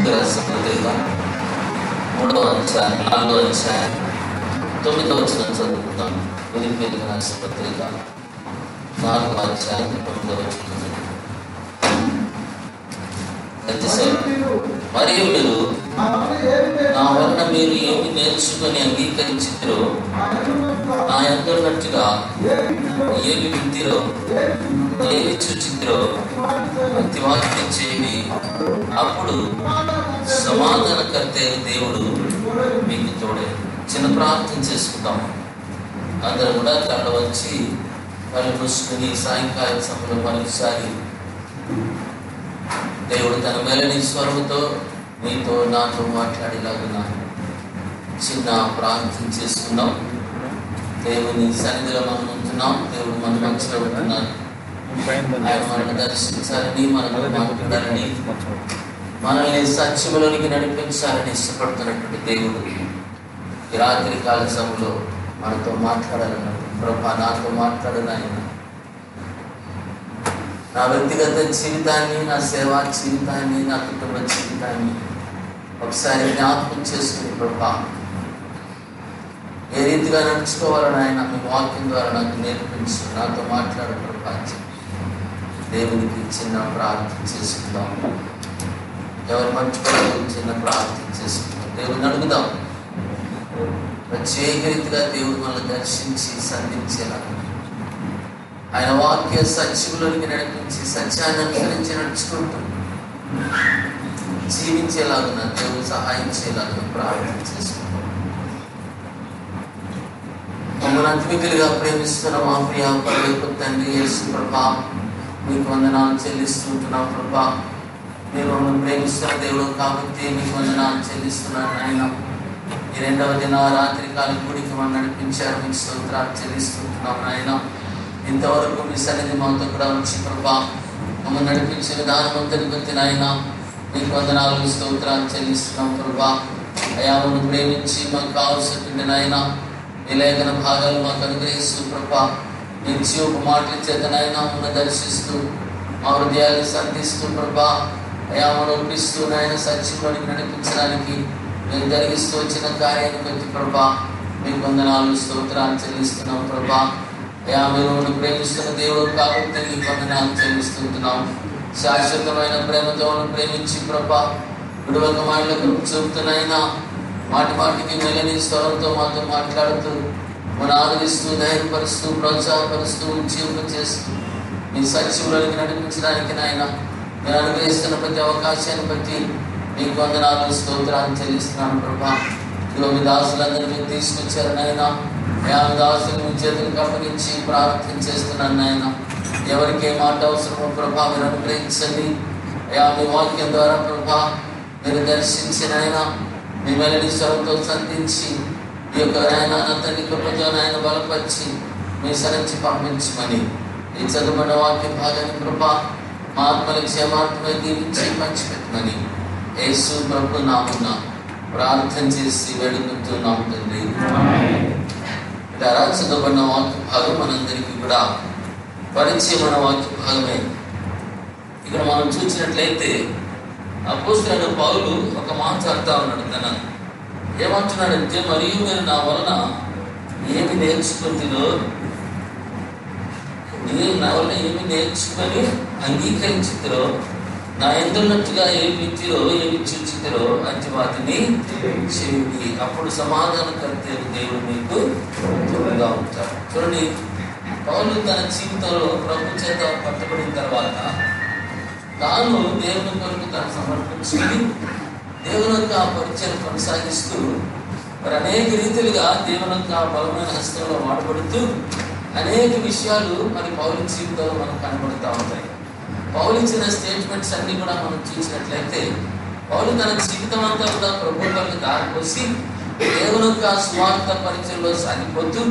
కొరింథీయులకు రాసిన పత్రిక 3వ అధ్యాయం 4వ అధ్యాయం 9వ వచనం చదువుకుంటాను. కొరింథీయులకు రాసిన పత్రిక 4వ అధ్యాయం 9వ వచనం. మరియు మీరు నా వలన మీరు ఏమి నేర్చుకొని అంగీకరించిరో, నా యందున్నట్టుగా ఏమి వింటిరో, ఏమి చూచిరో అతి వాక్యం చేయండి. అప్పుడు సమాధానకర్త దేవుడు మీకు తోడే. చిన్న ప్రార్థన చేసుకుంటాము. అందరూ కూడా కళ్ళ వచ్చి కళ్ళు మూసుకుని సాయంకాలం సమయంలో మరోసారి దేవుడు తన మెలని స్వరముతో మీతో నాతో మాట్లాడేలాగా చిన్న ప్రార్థన చేసుకున్నాం. దేవుని సన్నిధిలో మనం ఉంటున్నాం. దేవుడు మన మధ్యలో ఉంటున్నారు. ఆయన మనల్ని దర్శించాలని, మనల్ని మాట్లాడాలని, మనల్ని సత్యములోనికి నడిపించాలని ఇష్టపడుతున్నటువంటి దేవుడు ఈ రాత్రి కాల సమయంలో మనతో మాట్లాడాలన్నట్టు. ప్రభా, నాతో మాట్లాడాలని, నా వ్యక్తిగత జీవితాన్ని, నా సేవా జీవితాన్ని, నా కుటుంబ జీవితాన్ని ఒకసారి జ్ఞాపకం చేసుకుని ప్రభా, ఏ రీతిగా నడుచుకోవాలని ఆయన మీ వాక్యం ద్వారా నాకు నేర్పించు, నాతో మాట్లాడు ప్రభా. దేవునికి చిన్న ప్రార్థన చేసుకుందాం. ఎవరు మర్చిపోవడం చిన్న ప్రార్థన చేసుకుందాం. దేవుని అడుగుదాం. ప్రత్యేక రీతిగా దేవుడు మనల్ని దర్శించి సంధించేలా, ఆయన వాక్య సత్యములోనికి నడిపించి సత్యాన్ని అనుసరించి నడుచుకుంటూ జీవించేలాగా దేవుడు సహాయం చేయాలని ప్రార్థన చేసుకుంటాం. మమ్మల్ని అతిమికలుగా ప్రేమిస్తున్న మా ప్రియ పరలోకపు తండ్రి యేసు ప్రభా, మీకు వందనాలు చెల్లిస్తుంటున్నాం ప్రభా. మీరు మమ్మల్ని ప్రేమిస్తున్న దేవుడు కాబట్టి మీకు వందనాలు చెల్లిస్తున్నాను ఆయన. ఈ 2వ దిన రాత్రి కాలం గుడికి మనం నడిపించారు. మీకు స్తోత్రాలు చెల్లిస్తుంటున్నాం ఆయన. ఇంతవరకు మీ సన్నిధి మాతో కూడా వచ్చి ప్రభా మమ్మల్ని నడిపించే విధానం అంతటి బట్టి నాయన మీకు వందనాలు స్తోత్రాలు చెల్లిస్తున్నాం ప్రభా. అయా మమ్మల్ని ప్రేమించి మాకు కావాల్సినటువంటి నాయన ఈ లేఖన భాగాలు మాకు అనుగ్రహిస్తూ ప్రభా, మీ జీవపు మాటల చేత నాయన మమ్మల్ని దర్శిస్తూ మా హృదయాన్ని సంధిస్తూ ప్రభా, అయా మనం ఒప్పిస్తూ నాయన సత్యంలోనికి నడిపించడానికి మీరు జరిగిస్తూ వచ్చిన కార్యాన్ని బట్టి ప్రభా మీకు వందనాలు స్తోత్రాలు చెల్లిస్తున్నాం ప్రభా. అయా మీరు ప్రేమిస్తున్న దేవుడు కాబట్టి మీకు వందనాలు చెల్లిస్తుంటున్నాం. శాశ్వతమైన ప్రేమతో ప్రేమించి ప్రభా విడువక మాటలకు చూపుతున్నాయినా మాటి మాటికి మెలని స్వరంతో మాతో మాట్లాడుతూ మనం ఆదరిస్తూ ధైర్యపరుస్తూ ప్రోత్సాహపరుస్తూ ఉజ్జీవం చేస్తూ మీ సత్యంలోనికి నడిపించడానికి నాయన నేను అనుగ్రహిస్తున్న ప్రతి అవకాశాన్ని బట్టి మీకు వందనాలు స్తోత్రాలు చెల్లిస్తున్నాను ప్రభా. ఇదిగో మీ దాసులందరూ మీరు తీసుకొచ్చారు నాయన. దాసులు మీ చేతులకు అప్పగించి ప్రార్థన చేస్తున్నాను నాయన. ఎవరికి ఏ మాట అవసరమో ప్రభా మీరు అనుగ్రహించండి. మీ వాక్యం ద్వారా ప్రభా మీరు దర్శించిన ఆయన మీ మెలని స్వరంతో సంధించి ఈ యొక్క ఆయన తండ్రి కృపతో ఆయన బలపరిచి మీ సరించి పంపించమని ఈ చదువుకున్న వాక్య భాగాన్ని ప్రభా మా ఆత్మల క్షేమాత్మని దీవించి పంచిపెట్టమని యేసు ప్రభు నామమున ప్రార్థన చేసి వేడుకుంటున్నాం తండ్రి. ఇలా చదవబడిన వాక్య భాగం మనందరికీ కూడా పరిచయమైన వాక్య భాగమే. ఇక్కడ మనం చూసినట్లయితే అపోస్తలుడైన పౌలు ఒక మాట అంటా ఉన్నాడు. తన ఏమంటున్నాడంటే, మరియు మీరు నా వలన ఏమి నేర్చుకుంటున్నారో, మీరు నా వలన ఏమి నేర్చుకొని అంగీకరించుతారో, నా ఎందున్నట్టుగా ఏమి వింటిరో ఏమి చూచితారో అతి వాటిని చేయండి. అప్పుడు సమాధానకర్త దేవుడు మీకు తోడుగా ఉంటాడు. చూడండి, పౌలు తన జీవితంలో ప్రభు చేత పట్టబడిన తర్వాత తాను దేవుని కొరకు తను సమర్పించుకుని దేవుని యొక్క పరిచయం కొనసాగిస్తూ మరి అనేక రీతిలుగా దేవుని యొక్క బలమైన హస్తంలో వాడబడుతూ అనేక విషయాలు మరి పౌలు జీవితంలో మనకు కనబడుతూ ఉంటాయి. పౌలు ఇచ్చిన స్టేట్మెంట్స్ అన్ని కూడా మనం చూసినట్లయితే పౌలు తన జీవితం అంతా కూడా ప్రభు కొరకు దారిపోసి దేవుని యొక్క స్వార్థ పరిచయంలో సాగిపోతూ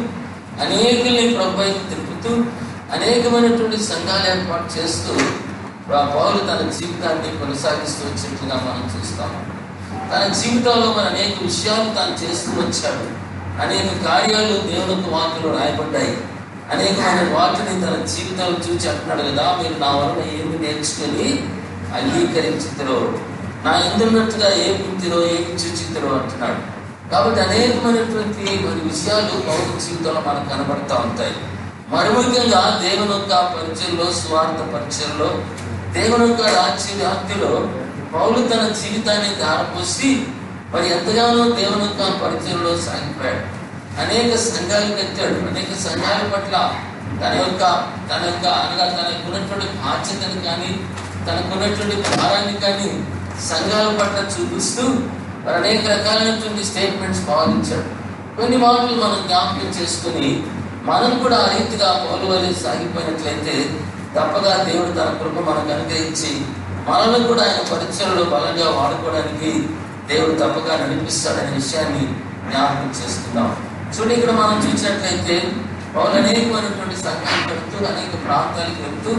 అనేకుల్ని ప్రభు తిప్పుతూ అనేకమైనటువంటి సంఘాలు ఏర్పాటు చేస్తూ పౌలు తన జీవితాన్ని కొనసాగిస్తూ వచ్చినట్లుగా మనం చూస్తాము. తన జీవితంలో మరి అనేక విషయాలు తాను చేస్తూ వచ్చాడు. అనేక కార్యాలు దేవునికి వాక్యంలో రాయబడ్డాయి. అనేకమైన వాటిని తన జీవితంలో చూసి అంటున్నాడు కదా, మీరు నా వలన ఏమి నేర్చుకొని అంగీకరించుతారో, నా ఎందున్నట్టుగా ఏమి వింటిరో ఏమి చూచితిరో అంటున్నాడు. కాబట్టి అనేకమైనటువంటి మరి విషయాలు పౌరు జీవితంలో మనకు కనబడతా ఉంటాయి. మరి ముఖ్యంగా దేవుని యొక్క పరిచయంలో, స్వార్థ పరిచయంలో, దేవుని యొక్క రాజ్య వ్యాప్తిలో పౌలు తన జీవితాన్ని ధారపోసి మరి ఎంతగానో దేవుని యొక్క పరిచయంలో సాగిపోయాడు. అనేక సంఘాలు కట్టాడు. అనేక సంఘాల పట్ల తనకున్నటువంటి బాధ్యతను కానీ, తనకున్నటువంటి భారాన్ని కానీ సంఘాల పట్ల చూపిస్తూ మరి అనేక రకాలైనటువంటి స్టేట్మెంట్స్ పాలించాడు. కొన్ని మాటలు మనం జ్ఞాపకం చేసుకుని మనం కూడా ఆ రీతిగా పౌలు వలె సాగిపోయినట్లయితే తప్పగా దేవుడు తన కృప మనకు అనుగ్రహించి మనల్ని కూడా ఆయన పరిచయంలో బలంగా వాడుకోవడానికి దేవుడు తప్పగా నడిపిస్తాడనే విషయాన్ని జ్ఞాపకం చేసుకుందాం. చూడండి, ఇక్కడ మనం చూసినట్లయితే పౌలు అనేకమైనటువంటి సంఘాలు పెడుతూ అనేక ప్రాంతాలకు వెళ్తూ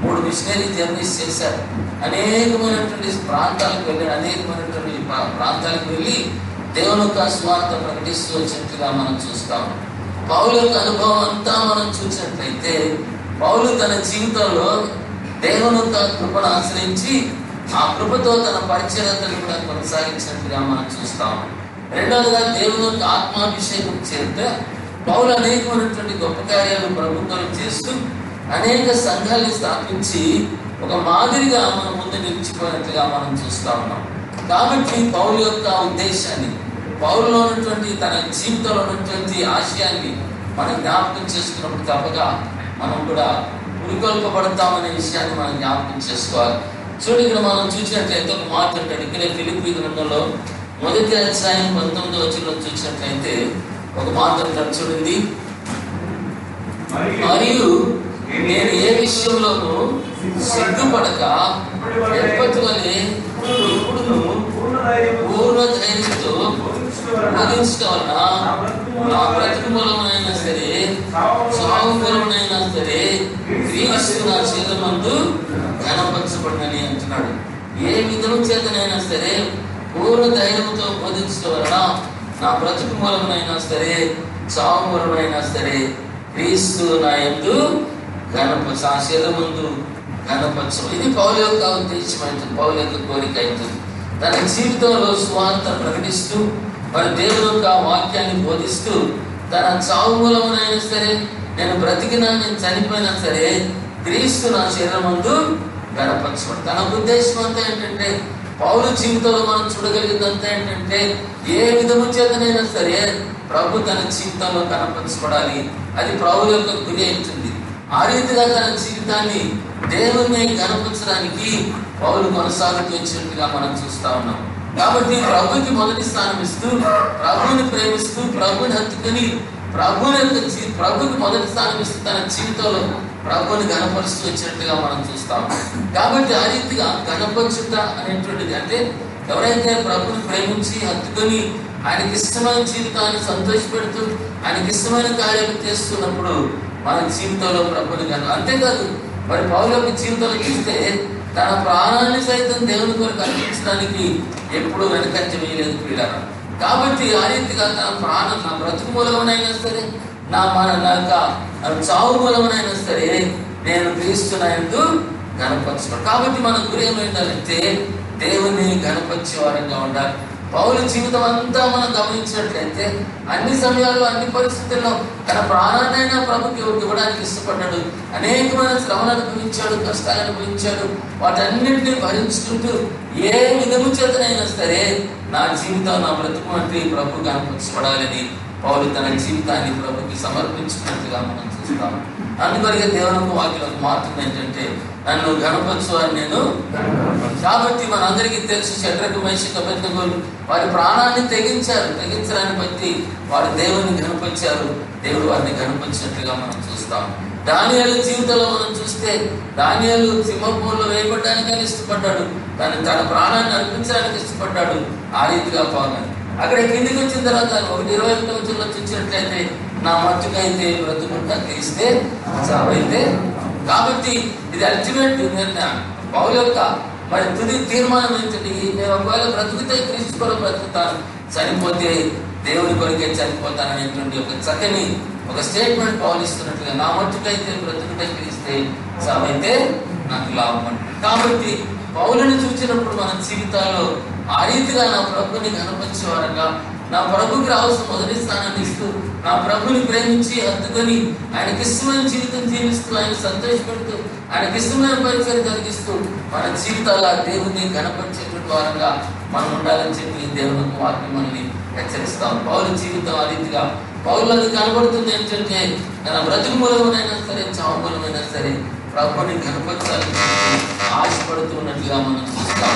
3 మిషనరీ జర్నీస్ చేశారు. అనేకమైనటువంటి ప్రాంతాలకు వెళ్ళి దేవుని యొక్క స్వార్థ ప్రకటిస్తూ వచ్చినట్టుగా మనం చూస్తాం. పౌలు యొక్క అనుభవం అంతా మనం చూసినట్లయితే పౌలు తన జీవితంలో దేవుని యొక్క కృపను ఆశ్రయించి ఆ కృపతో తన పరిచర్యను కూడా కొనసాగించినట్టుగా మనం చూస్తాం. రెండవదిగా దేవుని యొక్క ఆత్మాభిషేకం చేస్తే పౌలు అనేకమైనటువంటి గొప్ప కార్యాలు ప్రభుత్వం చేస్తూ అనేక సంఘాలను స్థాపించి ఒక మాదిరిగా మన ముందు నిలిచిపోయినట్లుగా మనం చూస్తా ఉన్నాం. కాబట్టి పౌలు యొక్క ఉద్దేశాన్ని, పౌలులో ఉన్నటువంటి తన జీవితంలో ఉన్నటువంటి ఆశయాన్ని మనం జ్ఞాపకం చేసుకున్నప్పుడు తప్పగా మనం కూడా పురికొల్పబడతామనే విషయాన్ని మనం జ్ఞాపకం చేసుకోవాలి. చూడండి, ఇక్కడ మనం చూసినట్లయితే ఒక మాట ఉంటాడు. ఇక్కడే ఫిలిప్పీ గ్రంథంలో 1వ అధ్యాయం 19వ వచనంలో చూసినట్లయితే ఒక మాట ఉంటాడు. చూడండి, మరియు నేను ఏ విషయంలోనూ సిగ్గుపడక ఎప్పటి వలె ఇప్పుడు పూర్ణ ధైర్యంతో బోధించడం వలన నా బ్రతుకు మూలమైనా సరే, సాగు మూలమైనా సరే క్రీస్తు నా శరీరమందు ఘనపరచబడినని అంటున్నాడు. ఏ విధము చేతనైనా సరే పూర్ణ ధైర్యంతో బోధించడం వలన నా బ్రతుకు మూలమైనా సరే, సాగు మూలమైనా సరే క్రీస్తు నా యందు ఘనపరచ, ఆ శరీరమందు ఘనపరచు. ఇది పౌలు యొక్క ఉద్దేశం అవుతుంది, పౌలు యొక్క కోరిక అవుతుంది. తన జీవితంలో స్వార్థ ప్రకటిస్తూ మరి దేవుని యొక్క వాక్యాన్ని బోధిస్తూ తన చావు మూలమునైనా సరే, నేను బ్రతికినా, నేను చనిపోయినా సరే క్రీస్తు నా శరీరమందు ఘనపరచబడు. తన ఉద్దేశం అంతా ఏంటంటే, పౌలు జీవితంలో మనం చూడగలిగిందంతా ఏంటంటే, ఏ విధము చేతనైనా సరే ప్రభు తన జీవితంలో కనపరచబడాలి. అది పౌలు యొక్క గురి అవుతుంది. ఆ రీతిగా తన జీవితాన్ని దేవుణ్ణి కనపరచడానికి పౌలు కొనసాగుతూ వచ్చినట్టుగా మనం చూస్తా ఉన్నాం. కాబట్టి ప్రభుకి మొదటి స్థానం ఇస్తూ, ప్రభుని ప్రేమిస్తూ, ప్రభుని హత్తుకొని ప్రభుకి మొదటి స్థానం ఇస్తూ తన జీవితంలో ప్రభుని గణపరుస్తూ వచ్చినట్టుగా మనం చూస్తాం. కాబట్టి ఆ రీతిగా గణపరచుట అనేటువంటిది అంటే, ఎవరైతే ప్రభుని ప్రేమించి హత్తుకొని ఆయనకి ఇష్టమైన జీవితాన్ని సంతోషపెడుతూ ఆయనకి ఇష్టమైన కార్యాలు చేస్తున్నప్పుడు మన జీవితంలో ప్రభుని అంతేకాదు, మరి పౌలు యొక్క జీవితంలో చూస్తే తన ప్రాణాన్ని సైతం దేవుని కొరకు అర్పించడానికి ఎప్పుడు వెనకంజ వేయలేదు ప్రియులారా. కాబట్టి ఆ రీతిగా తన ప్రాణం, నా బ్రతుకు మూలమునైనా సరే, నా చావు మూలమునైనా సరే నేను క్రీస్తు యందు ఘనపరచబడు. కాబట్టి మన గురి ఏమైందంటే దేవుని ఘనపరిచే వారంగా ఉండాలి. పౌలు జీవితం అంతా మనం గమనించినట్లయితే అన్ని సమయాల్లో, అన్ని పరిస్థితుల్లో తన ప్రాణాన్నైనా ప్రభుకి ఇవ్వడానికి ఇష్టపడ్డాడు. అనేకమైన శ్రమలు అనుభవించాడు, కష్టాలు అనుభవించాడు. వాటన్నింటినీ భరించుకుంటూ ఏ విధము చేతనైనా సరే నా జీవితం, నా బ్రతుకు అంటే ప్రభు కనపరచబడాలని పౌలు తన జీవితాన్ని ప్రభుకి సమర్పించుకున్నట్టుగా మనం చూస్తాం. అందుకొరకే దేవుని వాక్యం మాత్రం ఏంటంటే, నన్ను గణపరచువారు నేను. కాబట్టి మనందరికీ తెలుసు, శద్రకు, మేషకు, అబేద్నెగోలు వారి ప్రాణాన్ని తెగించడాన్ని బట్టి వారు దేవుని గణపరిచారు. దేవుడు వారిని గణపరిచినట్లుగా మనం చూస్తాం. దానియేలు జీవితంలో మనం చూస్తే, దానియేలు సింహపురంలో వేయబడడానికి ఇష్టపడ్డాడు, తన ప్రాణాన్ని అర్పించడానికి ఇష్టపడ్డాడు. ఆ రీతిగా పౌలు అక్కడ కిందికి వచ్చిన తర్వాత 1:21 వచనంలో చూసినట్లయితే, నా మట్టుకైతే బ్రతుకుంటా, క్రీస్తే చావైతే. కాబట్టి ఇది అల్టిమేట్ నిర్ణయం. పౌలు యొక్క మరి తుది తీర్మానం ఏంటంటే, నేను ఒకవేళ బ్రతుకుతే క్రీస్తు కొరకు బ్రతుకుతాను, చనిపోతే దేవుని కొరకే చనిపోతాను అనేటువంటి ఒక చక్కని ఒక స్టేట్మెంట్ పౌలు ఇస్తున్నట్టుగా, నా మట్టుకైతే బ్రతుకుతే క్రీస్తే చావైతే నాకు లాభం. కాబట్టి పౌలుని చూసినప్పుడు మన జీవితాల్లో ఆ రీతిగా నా ప్రభుని కనపరిచేవారుగా, నా ప్రభుకి రావాల్సిన మొదటి స్థానాన్ని ఇస్తూ, నా ప్రభుని ప్రేమించి హత్తుకొని ఆయనకి ఇష్టమైన జీవితం జీవిస్తూ, ఆయన సంతోషపెడుతూ, ఆయనకి ఇష్టమైన పరిచయం జరిగిస్తూ మన జీవితాల దేవుని కనపరిచేటువంటి వారంగా మనం ఉండాలని చెప్పి దేవుని వాక్యం మనల్ని హెచ్చరిస్తాం. పౌలు జీవితం ఆ రీతిగా పౌలు అది కనబడుతుంది ఏంటంటే, తన బ్రతుకు మూలమైనా సరే చావు మూలమైనా సరే ప్రభుని కనపరచాలని ఆశపడుతున్నట్లుగా మనం చూస్తాం.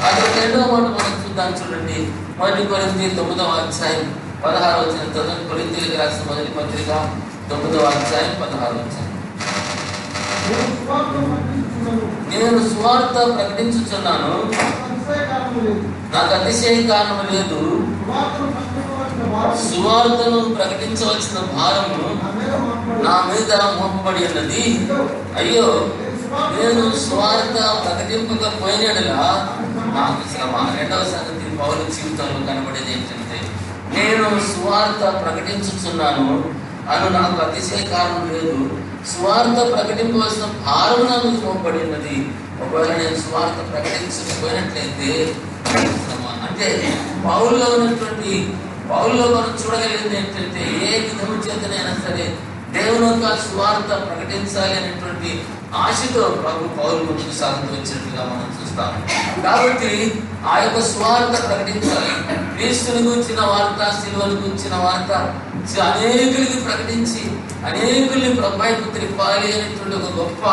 అది రెండవ మాట మనం చూద్దాం. చూడండి, 1 కొరింథీ 9వ అధ్యాయం 16వ వచనం. కొరింథీయులకు రాసిన మొదటి పత్రిక 9వ అధ్యాయం 16వ వచనం. నేను సువార్త ప్రకటించుచున్నాను, నాకు అతిశయ కారణం లేదు. సువార్తను ప్రకటించవలసిన భారము నా మీద మోపబడి ఉన్నది. అయ్యో, నేను సువార్త ప్రకటింపకపోయినలా నాకు శ్రమ. రెండవ సంగతి పౌలు జీవితంలో కనబడేది ఏంటంటే, నేను సువార్త ప్రకటించుచున్నాను అను నాకు అతిశయ కారణం లేదు. సువార్త ప్రకటింపవలసిన భారం నా మీద మోపబడి ఉన్నది. ఒకవేళ నేను సువార్త ప్రకటించకపోయినట్లయితే అంటే పౌల్లో ఉన్నటువంటి పౌల్లో మనం చూడగలిగింది ఏంటంటే, ఏ విధము చేతనైనా సరే దేవుని యొక్క సువార్త ప్రకటించాలి అనేటువంటి ఆశతో ప్రభు పౌలు ముందుకు సాగుతూ వచ్చినట్టుగా మనం చూస్తాం. కాబట్టి ఆ యొక్క సువార్త ప్రకటించాలి. క్రీస్తుని గురించిన వార్త, శిలువను గురించిన వార్త అనేకులకి ప్రకటించి అనేకుల్ని ప్రభువుకు త్రిప్పాలి అనేటువంటి ఒక గొప్ప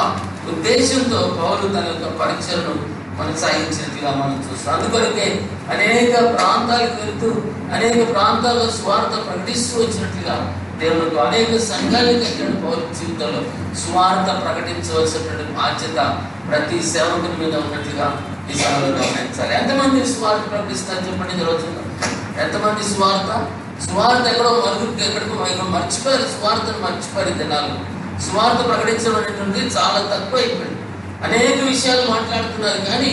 ఉద్దేశంతో పౌలు తన యొక్క పరిచయను కొనసాగించినట్టుగా మనం చూస్తాం. అందుకొరకే అనేక ప్రాంతాలకు వెళుతూ అనేక ప్రాంతాల్లో స్వార్థ ప్రకటిస్తూ వచ్చినట్లుగా దేవునికి అనేక సంఘాలు కట్టిన పౌరు జీవితంలో స్వార్థ ప్రకటించవలసినటువంటి బాధ్యత ప్రతి సేవకుని మీద ఉన్నట్లుగా ఈ సభలో గమనించాలి. ఎంతమంది స్వార్థ ప్రకటిస్తారు చెప్పండి రోజు? ఎంతమంది స్వార్థ ఎక్కడో మరుగురికి ఎక్కడికో మర్చిపోయారు, స్వార్థను మర్చిపోయారు. జనాలు స్వార్థ ప్రకటించడం అనేటువంటిది చాలా తక్కువ అయిపోయింది. అనేక విషయాలు మాట్లాడుతున్నారు కానీ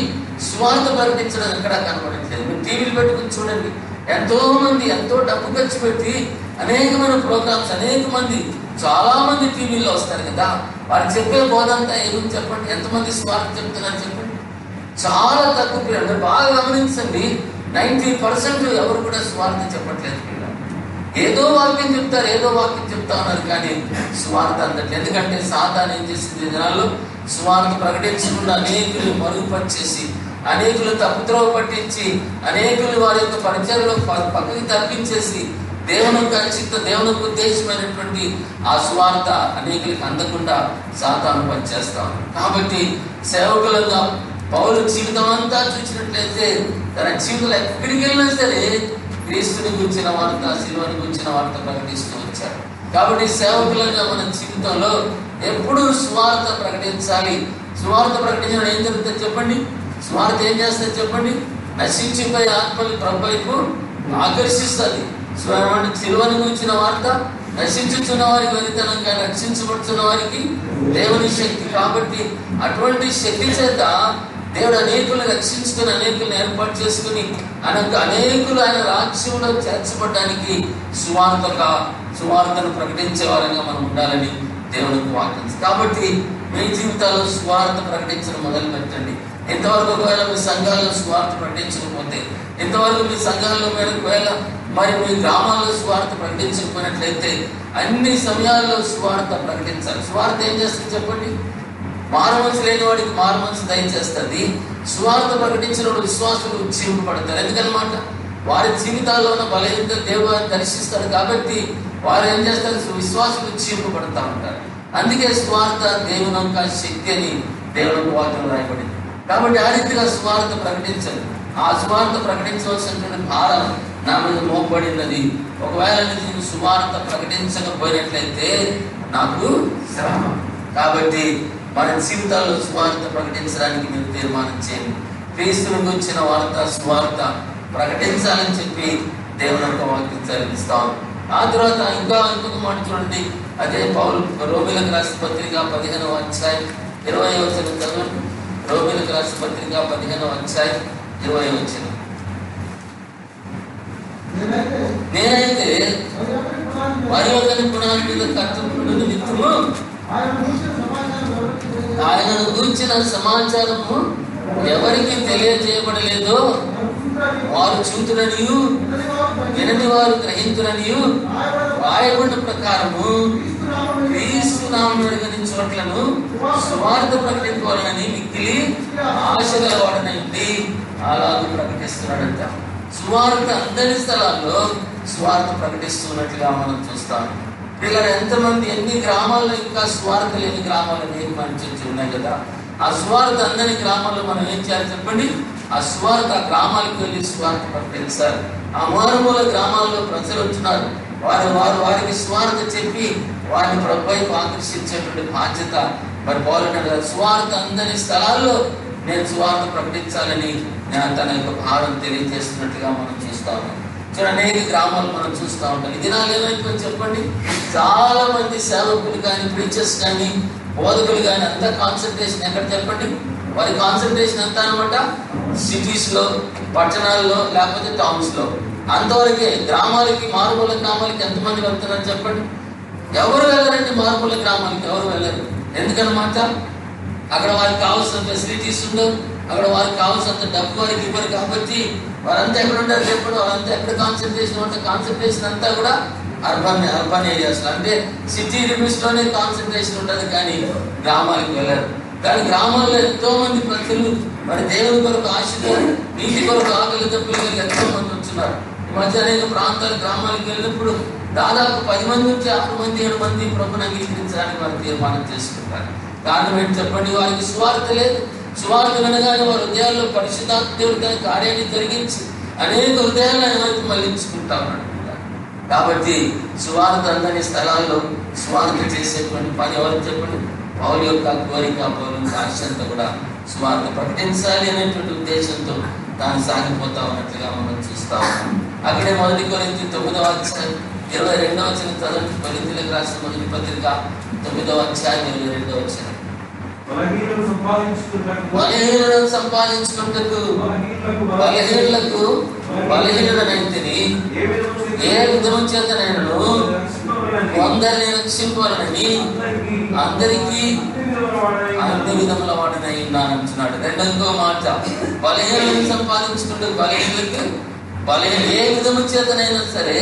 స్వార్థ ప్రకటించడం ఎక్కడా కనబడట్లేదు. మీరు టీవీలు పెట్టుకుని చూడండి, ఎంతో మంది ఎంతో డబ్బు ఖర్చు పెట్టి అనేకమైన ప్రోగ్రామ్స్, అనేక మంది చాలా మంది టీవీల్లో వస్తారు కదా, వారు చెప్పే బోధ అంతా ఏమి చెప్పండి? ఎంతమంది స్వార్థ చెప్తున్నారు చెప్పండి? చాలా తక్కువ పిల్లలు. బాగా గమనించండి, 90% ఎవరు కూడా స్వార్థ చెప్పట్లేదు. పిల్లలు ఏదో వాక్యం చెప్తా ఉన్నారు కానీ స్వార్థ అందట్లేదు. ఎందుకంటే సాతాను ఏం చేసింది? జనాల్లో స్వార్థ ప్రకటించకుండా అనేకులు మరుగుపరిచేసి, అనేకులు తప్పుద్రోవ పట్టించి, అనేకులు వారి యొక్క పరిచయలో పక్కకి తప్పించేసి దేవుని యొక్క ఉద్దేశమైనటువంటి ఆ స్వార్థ అనేకులకు అందకుండా సాతాను పనిచేస్తాం. కాబట్టి సేవకులుగా పౌలు జీవితం అంతా చూసినట్లయితే తన జీవితంలో ఎక్కడికి వెళ్ళినా సరే క్రీస్తుని గురించిన వార్త, శిలువని గురించిన వార్త ప్రకటిస్తూ వచ్చాడు. కాబట్టి సేవకులుగా మన జీవితంలో ఎప్పుడు స్వార్థ ప్రకటించాలి. స్వార్థ ప్రకటించడం ఏం జరుగుతుంది చెప్పండి? స్వార్థ ఏం చేస్తుంది చెప్పండి? నశించిపోయే ఆత్మని ప్రభు వైపు ఆకర్షిస్తుంది. శిలువని గురించిన వార్త నశించుచున్న వారికి వెలితనంగా, రక్షించబడుతున్న వారికి దేవుని శక్తి. కాబట్టి అటువంటి శక్తి చేత దేవుడు అనేకులను రక్షించుకుని, అనేకులను ఏర్పాటు చేసుకుని అనేకులు ఆయన రాజ్యంలో చేర్చబడడానికి సువార్తను ప్రకటించే వారంగా మనం ఉండాలని దేవునికి వాక్యం. కాబట్టి మీ జీవితాల్లో స్వార్థ ప్రకటించడం మొదలు పెట్టండి. ఇంతవరకు ఒకవేళ మీ సంఘాల్లో స్వార్థ ప్రకటించకపోతే, ఇంతవరకు మీ సంఘాల్లో ఒకవేళ మరి మీ గ్రామాల్లో స్వార్థ ప్రకటించకపోయినట్లయితే అన్ని సమయాల్లో స్వార్థ ప్రకటించాలి. స్వార్థ ఏం చేస్తుంది చెప్పండి? మారుమనసు లేని వాడికి మారుమనసు దయచేస్తుంది. స్వార్థ ప్రకటించినప్పుడు విశ్వాసులు ఉజ్జీవింపబడతారు. ఎందుకనమాట? వారి జీవితాల్లో ఉన్న బలహీనత దేవుని దర్శిస్తాడు కాబట్టి వారు ఏం చేస్తారు? విశ్వాసులు ఉజ్జీవింపబడతా ఉంటారు. అందుకే స్వార్థ దేవుని యొక్క శక్తి అని దేవుని వాక్యం రాయబడింది. కాబట్టి ఆ రీతిగా స్వార్థ ప్రకటించండి. ఆ స్వార్థ ప్రకటించవలసినటువంటి భారం నా మీద మోపబడినది. ఒకవేళ నేను సువార్త ప్రకటించకపోయినట్లయితే నాకు శ్రమ. కాబట్టి మన జీవితాల్లో స్వార్థ ప్రకటించడానికి మీరు తీర్మానం చేయండి. క్రీస్తుని గురించిన వార్త, స్వార్థ ప్రకటించాలని చెప్పి దేవుని యొక్క వాక్యం చదివిస్తాం. ఆ తర్వాత ఇంకొక మాట చూడండి. అదే పౌలు రోమీయులకు రాసిన పత్రిక 15వ అధ్యాయం 20వ వచనం చదవండి. రోమీయులకు రాసిన పత్రిక 15వ అధ్యాయం 20వ వచనం. నేనైతే వారి యొక్క పునాది మీద కట్టుకున్న నిమిత్తము ఆయనను గురించిన సమాచారము ఎవరికి తెలియజేయబడలేదో వారు చూతురనియు వినని వారు గ్రహింతురనియు రాయబడిన ప్రకారము క్రీస్తు నామమున అడిగిన చోట్లను సువార్త ప్రకటించాలని మిక్కిలి ఆశ గలవాడనండి అలాగే ప్రకటిస్తున్నాడంట. సువార్త అందరి స్థలాల్లో సువార్త ప్రకటిస్తున్నట్లుగా మనం చూస్తాం. ఇలా ఎంతమంది ఎన్ని గ్రామాల్లో ఇంకా స్వార్థ లేని గ్రామాలు అనేక మంచి ఉన్నాయి కదా. ఆ స్వార్థ అందని గ్రామాల్లో మనం ఏం చేయాలి చెప్పండి? ఆ స్వార్థ గ్రామాలకు వెళ్ళి స్వార్థ ప్రకటించాలి. ఆ మారుమూల గ్రామాల్లో ప్రజలు ఉంటున్నారు, వారికి స్వార్థ చెప్పి వారిని ప్రభువుకు ఆకర్షించేటువంటి బాధ్యత మరి పౌలుడు స్వార్థ అందని స్థలాల్లో నేను స్వార్థ ప్రకటించాలని తన యొక్క భావం తెలియజేస్తున్నట్టుగా మనం చూస్తాము. అనేక గ్రామాలు మనం చూస్తూ ఉంటాం. ఈ దినాలు ఏమైపోయింది చెప్పండి? చాలా మంది సేవకులు కానీ ప్రీచర్స్ కానీ బోధకులు కానీ అంతా కాన్సన్ట్రేషన్ ఎక్కడ చెప్పండి? వారి కాన్సన్ట్రేషన్ అంతా అనమాట సిటీస్లో, పట్టణాల్లో, లేకపోతే టౌన్స్లో. అంతవరకే. గ్రామాలకి, మారుమూల గ్రామాలకి ఎంతమంది వెళ్తున్నారు చెప్పండి? ఎవరు వెళ్ళరండి మారుమూల గ్రామాలకి, ఎవరు వెళ్ళరు. ఎందుకనమాట? అక్కడ వారికి కావాల్సిన ఫెసిలిటీస్ ఉండవు, అక్కడ వారికి కావాల్సినంత డబ్బు వారికి ఇవ్వరు. కాబట్టి వారంతా ఎక్కడ ఉంటారు చెప్పండి? వారంతా ఎక్కడ కాన్సన్ట్రేషన్ ఉంటే కాన్సన్ట్రేషన్ అంతా కూడా అర్బన్ ఏరియాస్, అంటే సిటీ లిమిట్స్లోనే కాన్సన్ట్రేషన్ ఉంటుంది, కానీ గ్రామాలకు వెళ్ళరు. కానీ గ్రామాల్లో ఎంతో మంది ప్రజలు మరి దేవుని కొరకు ఆశతో, నీటి కొరకు ఆకలి తప్పులు ఎంతో మంది ఉంటున్నారు. ఈ మధ్య అనేక ప్రాంతాల గ్రామాలకు వెళ్ళినప్పుడు దాదాపు 10 మంది నుంచి 6 మంది 7 మంది ప్రభుని అంగీకరించడానికి వారు తీర్మానం చేసుకుంటారు. కారణం ఏంటి చెప్పండి? వారికి స్వార్థ లేదు. స్వార్థ వినగానే వారి హృదయాల్లో పరిశుద్ధాత్మ దేవుడు తన కార్యాన్ని జరిగించి అనేక హృదయాలను ఆయన వైపు మళ్లించుకుంటా ఉన్నాడు. కాబట్టి స్వార్థ అందని స్థలాల్లో స్వార్థ చేసేటువంటి పని ఎవరు చెప్పండి? పౌలు యొక్క కోరిక, పౌలు యొక్క ఆశ అంతా కూడా స్వార్థ ప్రకటించాలి అనేటువంటి ఉద్దేశంతో తాను సాగిపోతా ఉన్నట్లుగా మనం చూస్తా ఉన్నాం. అక్కడే 1 కొరింథీ 9వ అధ్యాయం 22వ వచనం చదవండి. కొరింథీయులకు రాసిన మొదటి పత్రిక 9వ అధ్యాయం 22వ వచనం. బలహీనలను సంపాదించుకుంటకు బలహీనులకు బలహీనుడనైతిని, ఏ విధము చేతనైనను కొందరిని రక్షింపాలని అందరికీ అన్ని విధముల వాడినై ఉన్నానంటున్నాడు. రెండో మాట, బలహీనలను సంపాదించుకుంటూ బలహీనులకి ఏ విధము చేతనైనా సరే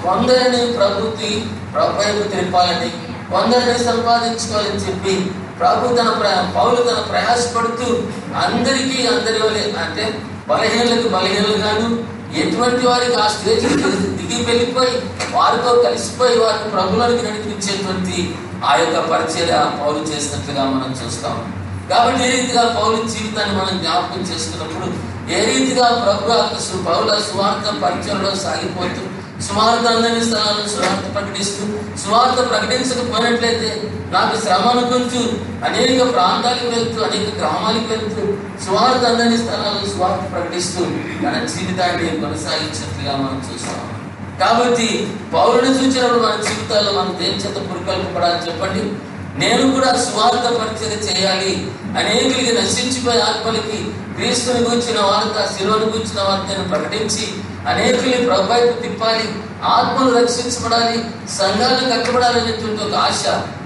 కొందరిని ప్రభుత్వ తిరపాలని, కొందరిని సంపాదించుకోవాలని చెప్పి పౌలు తన ప్రయాసపడుతూ అందరికీ అందరి వలె, అంటే బలహీనులకు బలహీనులుగాను, ఎటువంటి వారికి ఆ స్టేజ్ దిగి వెళ్ళిపోయి వారితో కలిసిపోయి వారిని ప్రభువులోకి నడిపించేటువంటి ఆ యొక్క పరిచర్య పౌలు చేసినట్లుగా మనం చూస్తాం. కాబట్టి ఏ రీతిగా పౌలు జీవితాన్ని మనం జ్ఞాపకం చేసుకున్నప్పుడు, ఏ రీతిగా పౌల స్వార్థ పరిచయంలో సాగిపోతూ స్వార్థ అందని స్థలాలను స్వార్థ ప్రకటిస్తూ, స్వార్థ ప్రకటించకపోయినట్లయితే నాకు శ్రమ అనుకుంటూ అనేక ప్రాంతాలకు వెళ్తూ, అనేక గ్రామాలకు వెళ్తూ స్వార్థ అందని స్థలాలను స్వార్థ ప్రకటిస్తూ తన జీవితాన్ని కొనసాగించినట్లుగా మనం చూస్తాం. కాబట్టి పౌరుని చూసినప్పుడు మన జీవితాల్లో మనం దేని చేత పురికొల్పబడాలి చెప్పండి? నేను కూడా స్వార్థ పరిచర్య చేయాలి, అనేకులకి నశించిపోయే ఆత్మలకి క్రీస్తుని గురించిన వార్త, శిలువను గురించిన వార్తను ప్రకటించి అనేకుల్ని ప్రభు వైపు తిప్పాలి, ఆత్మలు రక్షించబడాలి, సంఘాలు కట్టబడాలనేటువంటి ఒక ఆశ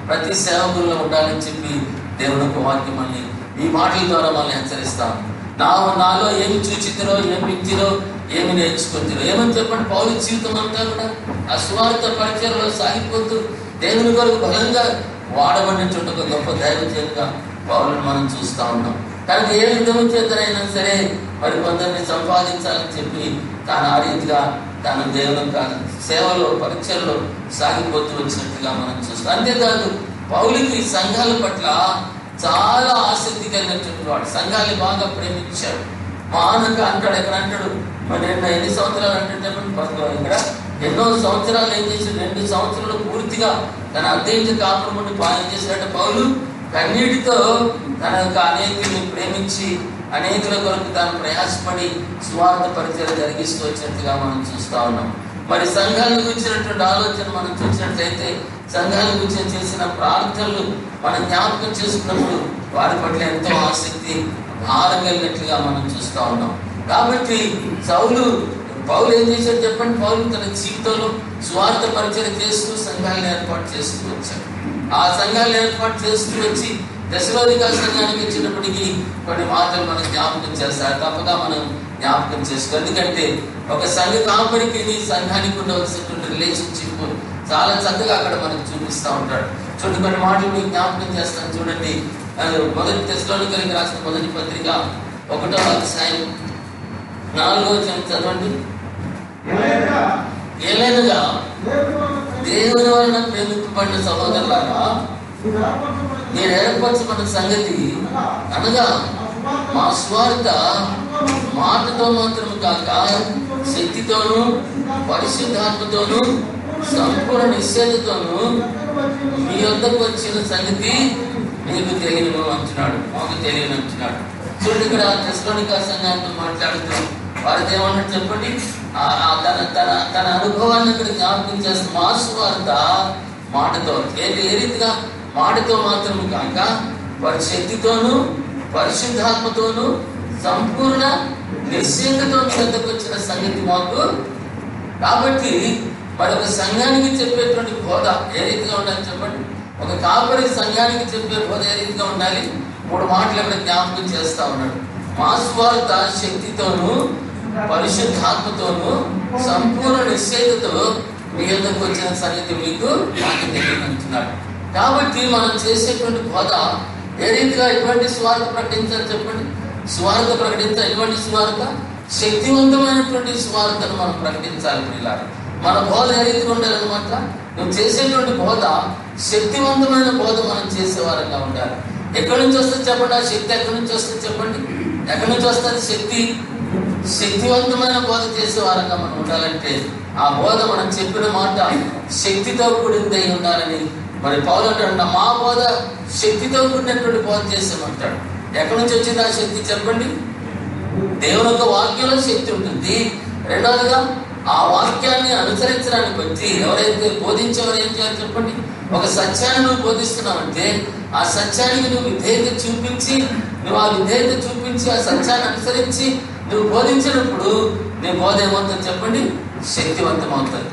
ప్రతి సేవకుల్లో ఉండాలని చెప్పి దేవుని వాక్యం మనల్ని ఈ మాటల ద్వారా మనల్ని హెచ్చరిస్తాం. నాలో ఏమి చూచితిరో, ఏమి వింటిరో, ఏమి నేర్చుకుంటారో. ఏమని చెప్పండి? పౌలు జీవితం అంతా కూడా ఆ స్వార్థ పరిచయంలో సాగిపోతూ దేవుని కొరకు బలంగా వాడబడినటువంటి ఒక గొప్ప దైవజనుగా పౌలుని మనం చూస్తూ ఉన్నాం. తనకు ఏ విధము చేతనైనా సరే మరి కొందరిని సంపాదించాలని చెప్పి తాను ఆ రీతిగా తాను దేవుని సేవలో పరిచయంలో సాగిపోతూ వచ్చినట్టుగా మనం చూస్తాం. అంతేకాదు పౌలుకి సంఘాల పట్ల చాలా ఆసక్తి కలిగినటువంటి వాడు. సంఘాన్ని బాగా ప్రేమించాడు. మానక అంటాడు, ఎక్కడ అంటాడు, మరి ఎన్ని సంవత్సరాలు అంటే ఇక్కడ ఎన్నో సంవత్సరాలు ఏం చేశాడు? 2 సంవత్సరాలు పూర్తిగా తన అద్దెంటి కాపురం ఉండి పాలన చేసినట్టు పౌలు కన్నీటితో తన యొక్క అనేకుల్ని ప్రేమించి అనేకుల కొరకు తాను ప్రయాసపడి స్వార్థ పరిచయం జరిగిస్తూ వచ్చినట్టుగా మనం చూస్తూ ఉన్నాం. మరి సంఘాలను గురించినటువంటి ఆలోచన మనం చూసినట్లయితే సంఘాల గురించి చేసిన ప్రార్థనలు మనం జ్ఞాపకం చేసుకున్నప్పుడు వారి పట్ల ఎంతో ఆసక్తి భారం కలిగినట్లుగా మనం చూస్తూ ఉన్నాం. కాబట్టి పౌలు ఏం చేశాడు చెప్పండి? పౌలు తన జీవితంలో స్వార్థ పరిచయం చేస్తూ సంఘాలను ఏర్పాటు చేస్తూ వచ్చాడు. ఆ సంఘాలను ఏర్పాటు చేస్తూ వచ్చి దశలోనికా సంఘానికి వచ్చినప్పటికీ కొన్ని మాటలు మనం జ్ఞాపకం చేస్తారు, తప్పగా మనం జ్ఞాపకం చేసుకో. ఎందుకంటే ఒక సంఘ కాపరికి సంఘానికి ఉండవలసినటువంటి రిలేషన్షిప్ చాలా చక్కగా అక్కడ మనకు చూపిస్తూ ఉంటాడు. చూడండి, కొన్ని మాటలు మీకు జ్ఞాపకం చేస్తాను. చూడండి, మొదటి దశలోనికలకు రాసిన మొదటి పత్రిక 1వ అధ్యాయం 4వ వచనం చదవండి. ఏలైనగా దేవుని వలన ప్రేమింపబడిన సహోదరులారా, మీరు ఏర్పరచబడిన సంగతి అనగా మా స్వార్థ మాటతో మాత్రము కాక శక్తితోనూ పరిశుద్ధాత్మతోనూ సంపూర్ణ నిశ్చయతతోనూ మీ వద్దకు వచ్చిన సంగతి మీకు తెలియను అంటున్నాడు, మాకు తెలియను అంటున్నాడు. చూడండి, ఇక్కడ దశలోనికా సంఘంతో మాట్లాడుతూ వారితో ఏమన్నట్టు చెప్పండి. తన అనుభవాన్ని ఇక్కడ జ్ఞాపకం చేస్తూ మా స్వార్థ మాటతో, ఏ రీతిగా మాటతో మాత్రం కాక వారి శక్తితోనూ పరిశుద్ధాత్మతోనూ సంపూర్ణ నిశ్చయంతో వద్దకు వచ్చిన సంగతి మాకు. కాబట్టి మరొక సంఘానికి చెప్పేటువంటి బోధ ఏ రీతిగా ఉండాలి చెప్పండి. ఒక కాపరి సంఘానికి చెప్పే బోధ ఏ రీతిగా ఉండాలి? 3 మాటలు ఇక్కడ జ్ఞాపకం చేస్తా ఉన్నాడు. మా స్వార్థ శక్తితోనూ పరిశుద్ధాత్మతోనూ సంపూర్ణ నిశ్చయతతో మీ యొద్దకు వచ్చిన సంగతి మీకు మాకు తెలియనంటున్నాడు. కాబట్టి మనం చేసేటువంటి బోధ ఏ రీతిగా ఎటువంటి స్వార్థ ప్రకటించాలి చెప్పండి. స్వార్థ ప్రకటించాలి. ఎటువంటి స్వార్థ? శక్తివంతమైనటువంటి స్వార్థను మనం ప్రకటించాలి. పిల్లలు, మన బోధ ఏ రీతిగా ఉండాలన్నమాట. నువ్వు చేసేటువంటి బోధ శక్తివంతమైన బోధ మనం చేసేవారంగా ఉండాలి. ఎక్కడి నుంచి వస్తుంది చెప్పండి? ఆ శక్తి ఎక్కడి నుంచి వస్తుంది చెప్పండి? ఎక్కడి నుంచి వస్తుంది శక్తి? శక్తివంతమైన బోధ చేసేవారంగా మనం ఉండాలంటే ఆ బోధ మనం చెప్పిన మాట శక్తితో కూడింది అయి ఉండాలని మరి పౌలు అంటాడు, మా బోధ శక్తితో కూడినటువంటి బోధ చేసామంటాడు. ఎక్కడి నుంచి వచ్చింది ఆ శక్తి చెప్పండి? దేవుని యొక్క వాక్యంలో శక్తి ఉంటుంది. రెండవదిగా ఆ వాక్యాన్ని అనుసరించడానికి వచ్చి ఎవరైతే బోధించేవారు ఏం చేయాలి చెప్పండి? ఒక సత్యాన్ని నువ్వు బోధిస్తున్నావంటే ఆ సత్యానికి నువ్వు విధేయత చూపించి, నువ్వు ఆ విధేయత చూపించి ఆ సత్యాన్ని అనుసరించి నువ్వు బోధించినప్పుడు నీ బోధ ఏమవుతుంది చెప్పండి? శక్తివంతం అవుతుంది.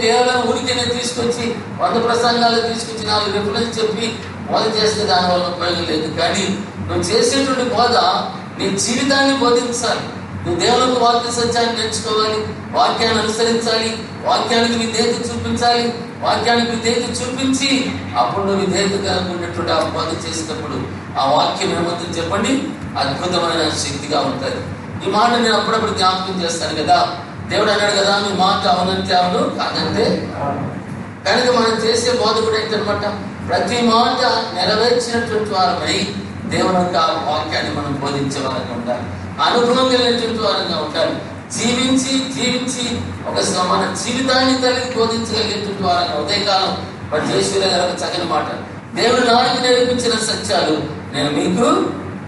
కేవలం ఊరికైనా తీసుకొచ్చి 100 ప్రసంగాలు తీసుకొచ్చి 4 రిఫరెన్స్ చెప్పి బోధ చేస్తే దానివల్ల ఉపయోగం లేదు. కానీ నువ్వు చేసేటువంటి బోధ నీ జీవితాన్ని బోధించాలి. నువ్వు దేవునికి వాక్య సత్యాన్ని నేర్చుకోవాలి, వాక్యాన్ని అనుసరించాలి, వాక్యానికి విధేయత చూపించాలి. వాక్యానికి విధేయత చూపించి అప్పుడు నువ్వు విధేయతగా ఉన్నటువంటి ఆ బోధ చేసేటప్పుడు ఆ వాక్యం ఏమవుతుంది చెప్పండి? అద్భుతమైన శక్తిగా ఉంటుంది. ఈ మాట నేను అప్పుడప్పుడు జ్ఞాపకం చేస్తాను కదా. దేవుడు అన్నాడు కదా, మీ మాట అవునంటే అవును, కాదంటే. కనుక మనం చేసే బోధ కూడా ఏంటనమాట, ప్రతి మాట నెరవేర్చినటువంటి వారమై దేవుని యొక్క వాక్యాన్ని మనం బోధించే వారంగా ఉండాలి. అనుభవం కలిగినటువంటి వారంగా ఉండాలి. జీవించి జీవించి మన జీవితాన్ని కలిగి బోధించగలిగేటువంటి వారంగా. ఉదయకాలం మరి జయశ్వరి గారు ఒక చక్కని మాట, దేవుడు నాకు నేర్పించిన సత్యాలు నేను మీకు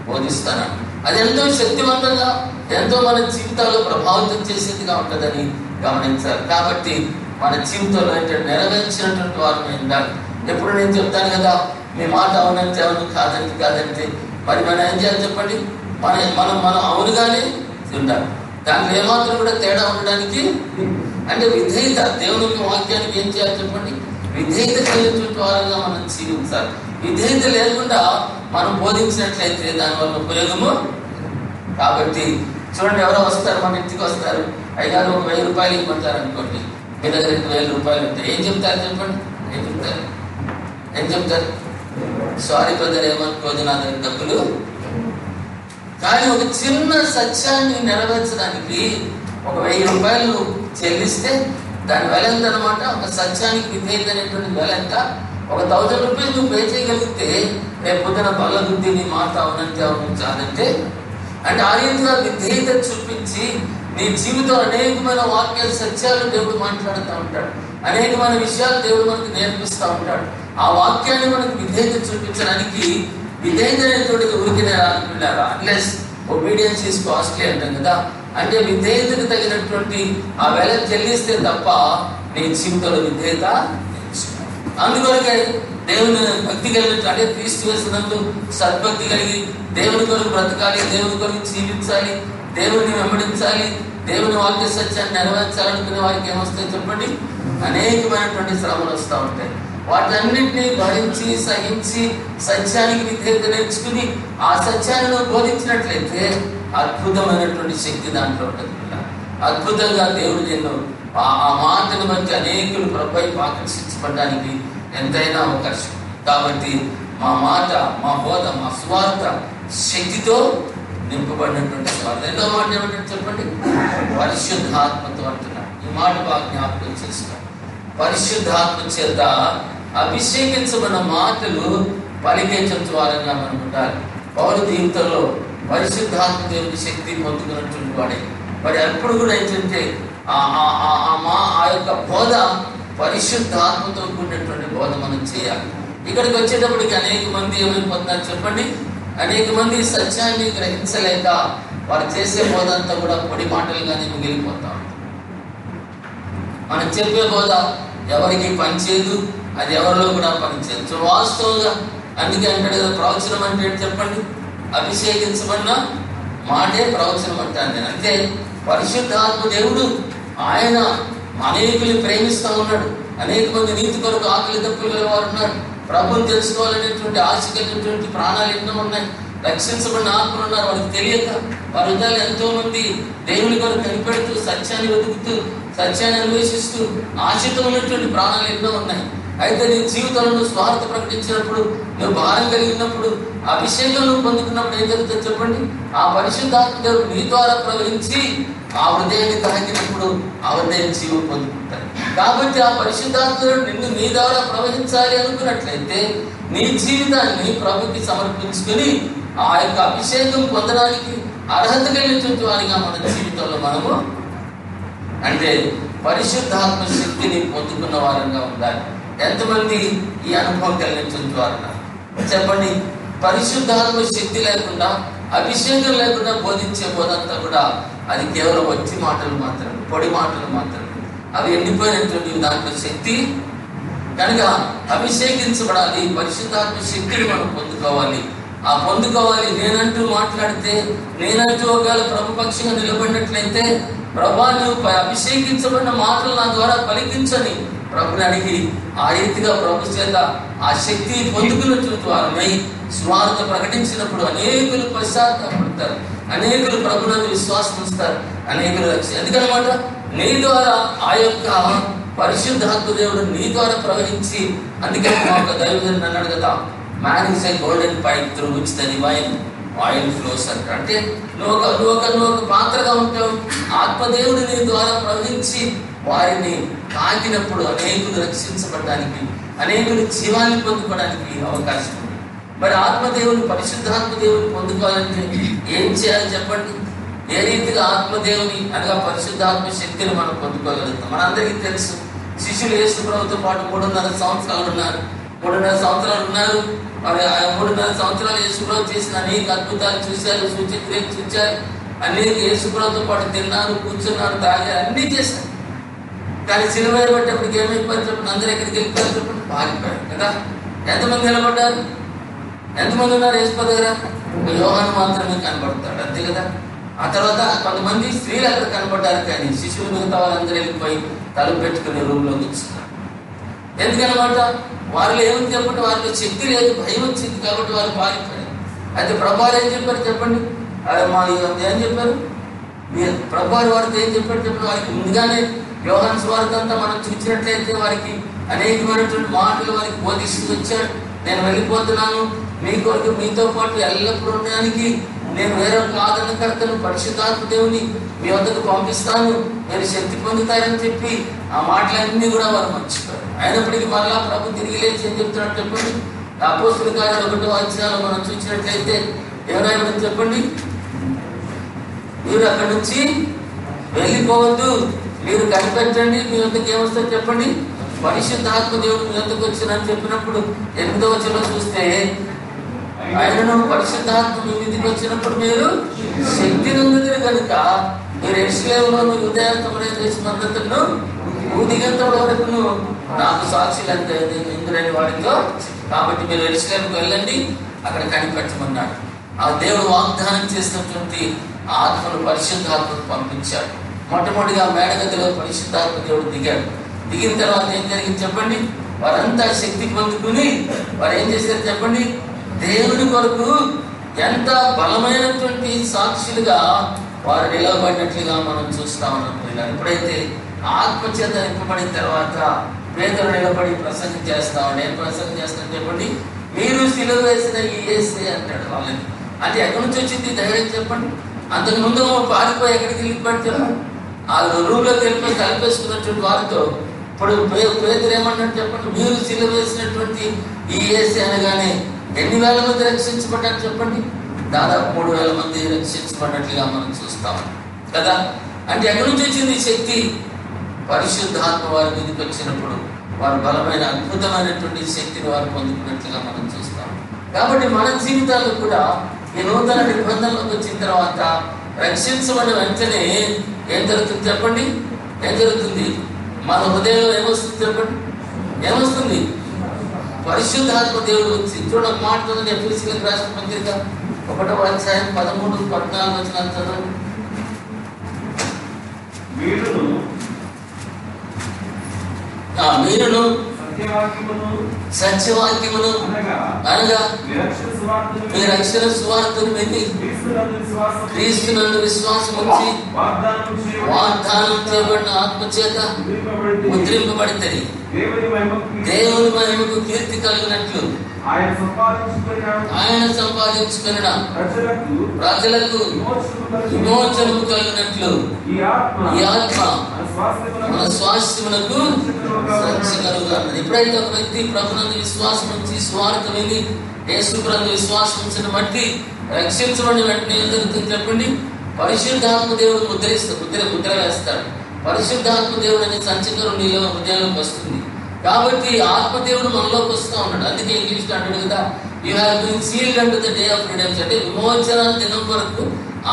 బోధిస్తాను. అది ఎంతో శక్తివంతంగా, ఎంతో మన జీవితాల్లో ప్రభావితం చేసేదిగా ఉంటుందని గమనించాలి. కాబట్టి మన జీవితంలో ఏంటంటే నెరవేర్చినటువంటి వారు ఉండాలి. ఎప్పుడు నేను చెప్తాను కదా, మీ మాట అవునంటే అవును, కాదంటే కాదంటే. మరి మనం ఏం చేయాలి చెప్పండి? మనం అవునుగానే ఉండాలి. దాంట్లో ఏమాత్రం కూడా తేడా ఉండడానికి అంటే విధేయత. దేవునికి వాక్యానికి ఏం చేయాలి చెప్పండి? విధేయత కలిగినటువంటి వారంగా మనం జీవించాలి. విధేయత లేకుండా మనం బోధించినట్లయితే దానివల్ల ఉపయోగము. కాబట్టి చూడండి, ఎవరో వస్తారు, మన ఇంటికి వస్తారు, అయ్యారు 1000 రూపాయలు ఇవ్వమంటారు అనుకోండి. మీ దగ్గర 1000 రూపాయలు ఉంటాయి. ఏం చెప్తారు చెప్పండి? ఏం చెప్తారు? సారీ బ్రదర్, ఏమనుకోదు, నా దగ్గర డబ్బులు. కానీ ఒక చిన్న సత్యాన్ని నెరవేర్చడానికి 1000 రూపాయలు చెల్లిస్తే దాని వెల ఎంత అనమాట? ఒక సత్యానికి విధేయత అనేటువంటి వెల ఎంత? 1000 రూపాయలు నువ్వు పే చేయగలిగితే రేపు పొద్దున బల్ల బుద్ధి నీ మాట అవునంటే అవును, చాలంటే. అంటే ఆ రీతిగా విధేయత చూపించి నీ జీవితం అనేకమైన వాక్య సత్యాలు దేవుడు మాట్లాడుతూ ఉంటాడు. అనేకమైన విషయాలు దేవుడు మనకు నేర్పిస్తూ ఉంటాడు. ఆ వాక్యాన్ని మనకు విధేయత చూపించడానికి విధేయత అనేటువంటిది ఊరికినే రానుకున్నారా? అన్లెస్ ఒబీడియన్స్ ఈజ్ కాస్ట్లీ అంటాం కదా. అంటే విధేయతకు తగినటువంటి ఆ వెల చెల్లిస్తే తప్ప నీ జీవితంలో విధేయత. అందుకొరకే దేవుని భక్తి కలిగినట్టు, అంటే క్రీస్తు వేసినందు సద్భక్తి కలిగి దేవుని కొరకు బ్రతకాలి, దేవుని కొరకు జీవించాలి, దేవుని వెంబడించాలి, దేవుని వాక్య సత్యాన్ని నెరవేర్చాలనుకునే వారికి ఏమొస్తాయి చెప్పండి? అనేకమైనటువంటి శ్రమలు వస్తూ ఉంటాయి. వాటన్నిటినీ భరించి సహించి సత్యానికి విధేయత నేర్చుకుని ఆ సత్యాన్ని బోధించినట్లయితే అద్భుతమైనటువంటి శక్తి దాంట్లో ఉంటుంది. అద్భుతంగా దేవుడు నిన్ను ఆ మాటను బట్టి అనేకులు ప్రభువైపు ఆకర్షించబడడానికి ఎంతైనా అవకాశం. కాబట్టి మా మాట, మా బోధ, మా సువార్త శక్తితో నింపబడినటువంటి సువార్త. రెండో మాట ఏమంటే చెప్పండి, పరిశుద్ధాత్మతో అంటున్నాడు. ఈ మాట బాగా జ్ఞాపకం చేసుకో. పరిశుద్ధాత్మ చేత అభిషేకించబడిన మాటలు పలికించడం ద్వారంగా మనం ఉండాలి. పౌలు జీవితంలో పరిశుద్ధాత్మ దేవుని శక్తి పొందుకున్నటువంటి వాడే. మరి అప్పుడు కూడా ఏంటంటే ఆ యొక్క బోధ పరిశుద్ధాత్మతో కూడినటువంటి బోధ మనం చేయాలి. ఇక్కడికి వచ్చేటప్పటికి అనేక మంది ఏమైపోతున్నారు చెప్పండి, అనేక మంది సత్యాన్ని గ్రహించలేక వారు చేసే బోధ అంతా కూడా పొడి మాటలుగానే మిగిలిపోతాం. మనం చెప్పే బోధ ఎవరికి పనిచేయదు, అది ఎవరిలో కూడా పనిచేయదు. సో వాస్తవంగా అందుకే అంటాడు కదా, ప్రవచనం అంటే చెప్పండి, అభిషేకించబడిన మాటే ప్రవచనం అంటాను నేను. అంటే పరిశుద్ధాత్మ దేవుడు ఆయన అనేకులు ప్రేమిస్తూ ఉన్నాడు. అనేక మంది నీతి కొరకు ఆకలి తప్పులు వారు ఉన్నారు. ప్రభుని తెలుసుకోవాలనేటువంటి ఆశ కలిగినటువంటి ప్రాణాలు ఎన్నో ఉన్నాయి. రక్షించబడిన ఆత్మలు ఉన్నారు. వారికి తెలియక వారి హృదయాలు ఎంతో మంది దేవుని కొరకు కనిపెడుతూ సత్యాన్ని వెతుకుతూ సత్యాన్ని అన్వేషిస్తూ ఆశతో ఉన్నటువంటి ప్రాణాలు ఎన్నో ఉన్నాయి. అయితే నీ జీవితంలో స్వార్థ ప్రకటించినప్పుడు, నువ్వు భారం కలిగినప్పుడు, అభిషేకం నువ్వు పొందుకున్నప్పుడు ఏం జరుగుతుంది చెప్పండి, ఆ పరిశుద్ధాత్మ దేవుడు నీ ద్వారా ప్రవహించి ఆ హృదయాన్ని తాకినప్పుడు ఆ హృదయం జీవం పొందుకుంటారు. కాబట్టి ఆ పరిశుద్ధాత్మ నిన్ను నీ ద్వారా ప్రవహించాలి అనుకున్నట్లయితే నీ జీవితాన్ని ప్రభుకి సమర్పించుకుని ఆ యొక్క అభిషేకం పొందడానికి అర్హత కలిగినటువంటి వారిగా మన జీవితంలో మనము అంటే పరిశుద్ధాత్మ శక్తిని పొందుకున్న వారంగా ఉండాలి. ఎంతమంది ఈ అనుభవం కలిగించిన వారు చెప్పండి. పరిశుద్ధాత్మ శక్తి లేకుండా, అభిషేకం లేకుండా బోధించే బోధంతా కూడా అది కేవలం వచ్చి మాటలు మాత్రమే, పొడి మాటలు మాత్రమే. అవి ఎండిపోయినటువంటి దాంట్లో శక్తి కనుక అభిషేకించబడాలి. పరిశుద్ధాత్మ శక్తిని మనం పొందుకోవాలి. ఆ పొందుకోవాలి. నేనంటూ మాట్లాడితే, నేనంటూ ఒకవేళ ప్రభుపక్షంగా నిలబడినట్లయితే, ప్రభా నువ్వు అభిషేకించబడిన మాటలు నా ద్వారా పలికించని ప్రభుని అడిగి ఆ రీతిగా ప్రభు చేత ఆ శక్తి పొందుకున్నటువంటి వారమై స్వార్థ ప్రకటించినప్పుడు అనేకులు పశ్చాత్తాపడతారు, అనేకులు ప్రభునందు విశ్వాసం ఉంచుతారు, అనేకులు ఎందుకనమాట నీ ద్వారా ఆ యొక్క పరిశుద్ధాత్మ దేవుడు నీ ద్వారా ప్రవహించి. అందుకే ఒక దైవజనుడు అన్నాడు కదా, man is a golden pipe through which the divine oil flows అంటారు. అంటే నువ్వు ఒక పాత్రగా ఉంటావు. ఆత్మదేవుడు నీ ద్వారా ప్రవహించి వారిని తాకినప్పుడు అనేకులు రక్షించబడడానికి, అనేకులు జీవాన్ని పొందుకోవడానికి అవకాశం ఉంది. మరి ఆత్మదేవుని, పరిశుద్ధాత్మ దేవుని పొందుకోవాలంటే ఏం చేయాలి చెప్పండి? ఏ రీతిగా ఆత్మదేవుని అనగా పరిశుద్ధాత్మ శక్తిని మనం పొందుకోగలుగుతాం? మనందరికీ తెలుసు, శిష్యులు యేసు ప్రభువుతో పాటు 3.5 సంవత్సరాలు ఉన్నారు. 3.5 సంవత్సరాలు ఉన్నారు. మరి ఆ 3.5 సంవత్సరాలు యేసు ప్రభు చేసిన అనేక అద్భుతాలు చూశారు, సూచక్రియలు చూశారు. అనేక యేసు ప్రభువుతో పాటు తిన్నారు, కూర్చున్నారు, తాగారు, అన్నీ చేశారు. కానీ సిలువ వేయబడ్డప్పటికి ఏమైపోయారు చెప్పండి? అందరూ ఎక్కడికి వెళ్ళిపోయారు చెప్పండి? పారిపోయారు కదా. ఎంతమంది నిలబడ్డారు? ఎంతమంది ఉన్నారు యేసు ప్రభు దగ్గర? యోహాను మాత్రమే కనబడతాడు, అంతే కదా. ఆ తర్వాత కొంతమంది స్త్రీలు అక్కడ కనబడ్డారు, కానీ శిశువులు మిగతా వాళ్ళందరూ వెళ్ళిపోయి తలుపు పెట్టుకుని రూమ్లో కూర్చున్నారు. ఎందుకనమాట? వారిలో ఏమని చెప్పండి, వారిలో శక్తి లేదు, భయం వచ్చింది కాబట్టి వారు పారిపోయారు. అయితే ప్రభువారు ఏం చెప్పారు చెప్పండి? ఏం చెప్పారు? ప్రభువారు వారితో ఏం చెప్పారు చెప్పండి? వారికి ముందుగానే యోహాను సువార్త అంతా మనం చూసినట్లయితే వారికి అనేకమైనటువంటి మాటలు వారికి బోధిస్తూ వచ్చాడు. నేను వెళ్ళిపోతున్నాను, మీ కొరకు మీతో పాటు ఎల్లప్పుడూ ఉండడానికి నేను వేరొక ఆదరణకర్తను పరిశుద్ధాత్మ దేవుని మీ వద్దకు పంపిస్తాను, మీరు శక్తి పొందుతారని చెప్పి ఆ మాటలన్నీ కూడా వారు మర్చిపోయారు. అయినప్పటికీ మరలా ప్రభు తిరిగి లేచి ఏం చెప్తున్నాడు చెప్పండి? అపోస్తలుల కార్యాలు 1వ అధ్యాయంలో మనం చూసినట్లయితే ఏమైనా చెప్పండి, మీరు అక్కడి నుంచి వెళ్ళిపోవద్దు, మీరు కనిపెట్టండి, మీ వద్దకు ఏమొస్తారు చెప్పండి? పరిశుద్ధాత్మ దేవుడు మీ వద్దకు వచ్చిందని చెప్పినప్పుడు 8వ వచనంలో చూస్తే, ఆయనను పరిశుద్ధాత్మ మీ మీదకి వచ్చినప్పుడు మీరు శక్తి నొందుతారు కనుక మీరు యెరూషలేములోను యూదయ సమరయ దేశమంతటను భూదిగంతముల వరకును నాకు సాక్షులు అంటే ఇంద్రుని వాడితో. కాబట్టి మీరు యెరూషలేముకు వెళ్ళండి, అక్కడ కనిపెట్టమన్నాడు. ఆ దేవుడు వాగ్దానం చేసినటువంటి ఆత్మను పరిశుద్ధాత్మను పంపించాడు. మొట్టమొదటిగా మేడగదిలో పరిశుద్ధాత్మ దేవుడు దిగాడు. దిగిన తర్వాత ఏం జరిగింది చెప్పండి? వారంతా శక్తికి పొందుకుని వారు ఏం చేశారు చెప్పండి? దేవుని కొరకు ఎంత బలమైనటువంటి సాక్షులుగా వారు నిలబడినట్లుగా మనం చూస్తా ఉన్నాం. ఎప్పుడైతే ఆత్మచేత నింపబడిన తర్వాత పేదలు నిలబడి ప్రసంగం చేస్తా ఉండే, ఏం ప్రసంగం చేస్తాను చెప్పండి? మీరు సిలువ వేసిన ఈ యేసే అంటాడు వాళ్ళని. అంటే ఎక్కడి నుంచి వచ్చింది ధైర్యం చెప్పండి? అంతకు ముందు పారిపోయి ఎక్కడికి వెళ్ళిపోయి చెప్పండి? ఆ రూమ్లోకి వెళ్ళిపోయి కలిపేసుకున్నటువంటి వారితో ఇప్పుడు పేదలు ఏమన్నాడు చెప్పండి? మీరు సిలువ వేసినటువంటి ఈ యేసే అనగానే ఎన్ని వేల మంది రక్షించబడ్డారు చెప్పండి? దాదాపు 3,000 మంది రక్షించబడినట్లుగా మనం చూస్తాం కదా. అంటే ఎక్కడి నుంచి వచ్చింది శక్తి? పరిశుద్ధాత్మ వారి మీదకి వచ్చినప్పుడు వారు బలమైన అద్భుతమైనటువంటి శక్తిని వారు పొందుకున్నట్లుగా మనం చూస్తాం. కాబట్టి మన జీవితాల్లో కూడా ఈ నూతన నిబంధనలకు వచ్చిన తర్వాత రక్షించబడిన వెంటనే ఏం జరుగుతుంది చెప్పండి? ఏం జరుగుతుంది? మన హృదయంలో ఏమొస్తుంది చెప్పండి? ఏమొస్తుంది? పరిశుద్ధాత్మ దేవుడు వచ్చి చూడ మాట్లాడుతుంది. ఎఫెసీయులకు రాసిన పత్రిక 1వ అధ్యాయం 13, 14 వచనాలు చదవండి. మీరును సత్యవాక్యమును అనగా మీ రక్షణ సువార్తను విని క్రీస్తునందు విశ్వాసం ఉంచి వాగ్దానం చేయబడిన ఆత్మచేత ముద్రింపబడితే దేవుని మహిమకు కీర్తి కలిగినట్లు ఆయన సంపాదించుకున్న ప్రజలకు విమోచనము కలిగినట్లు ఈ ఆత్మ మన స్వాస్థ్యమునకు సంచకరుగా. ఎప్పుడైతే ఒక వ్యక్తి ప్రభునందు విశ్వాసం ఉంచి స్వార్థ విని యేసుప్రభునందు విశ్వాసం ఉంచిన బట్టి రక్షించబడిన వెంటనే ఏం జరుగుతుంది చెప్పండి? పరిశుద్ధాత్మ దేవుడు ముద్ర వేస్తాడు. పరిశుద్ధాత్మ దేవుడు అనే సంచకరు నీలో హృదయంలోకి వస్తుంది. కాబట్టి ఆత్మదేవుడు మనలోకి వస్తూ ఉన్నాడు. అందుకే ఇంగ్లీష్లో అంటాడు కదా, you have been sealed unto the day of redemption. అంటే విమోచన దినం వరకు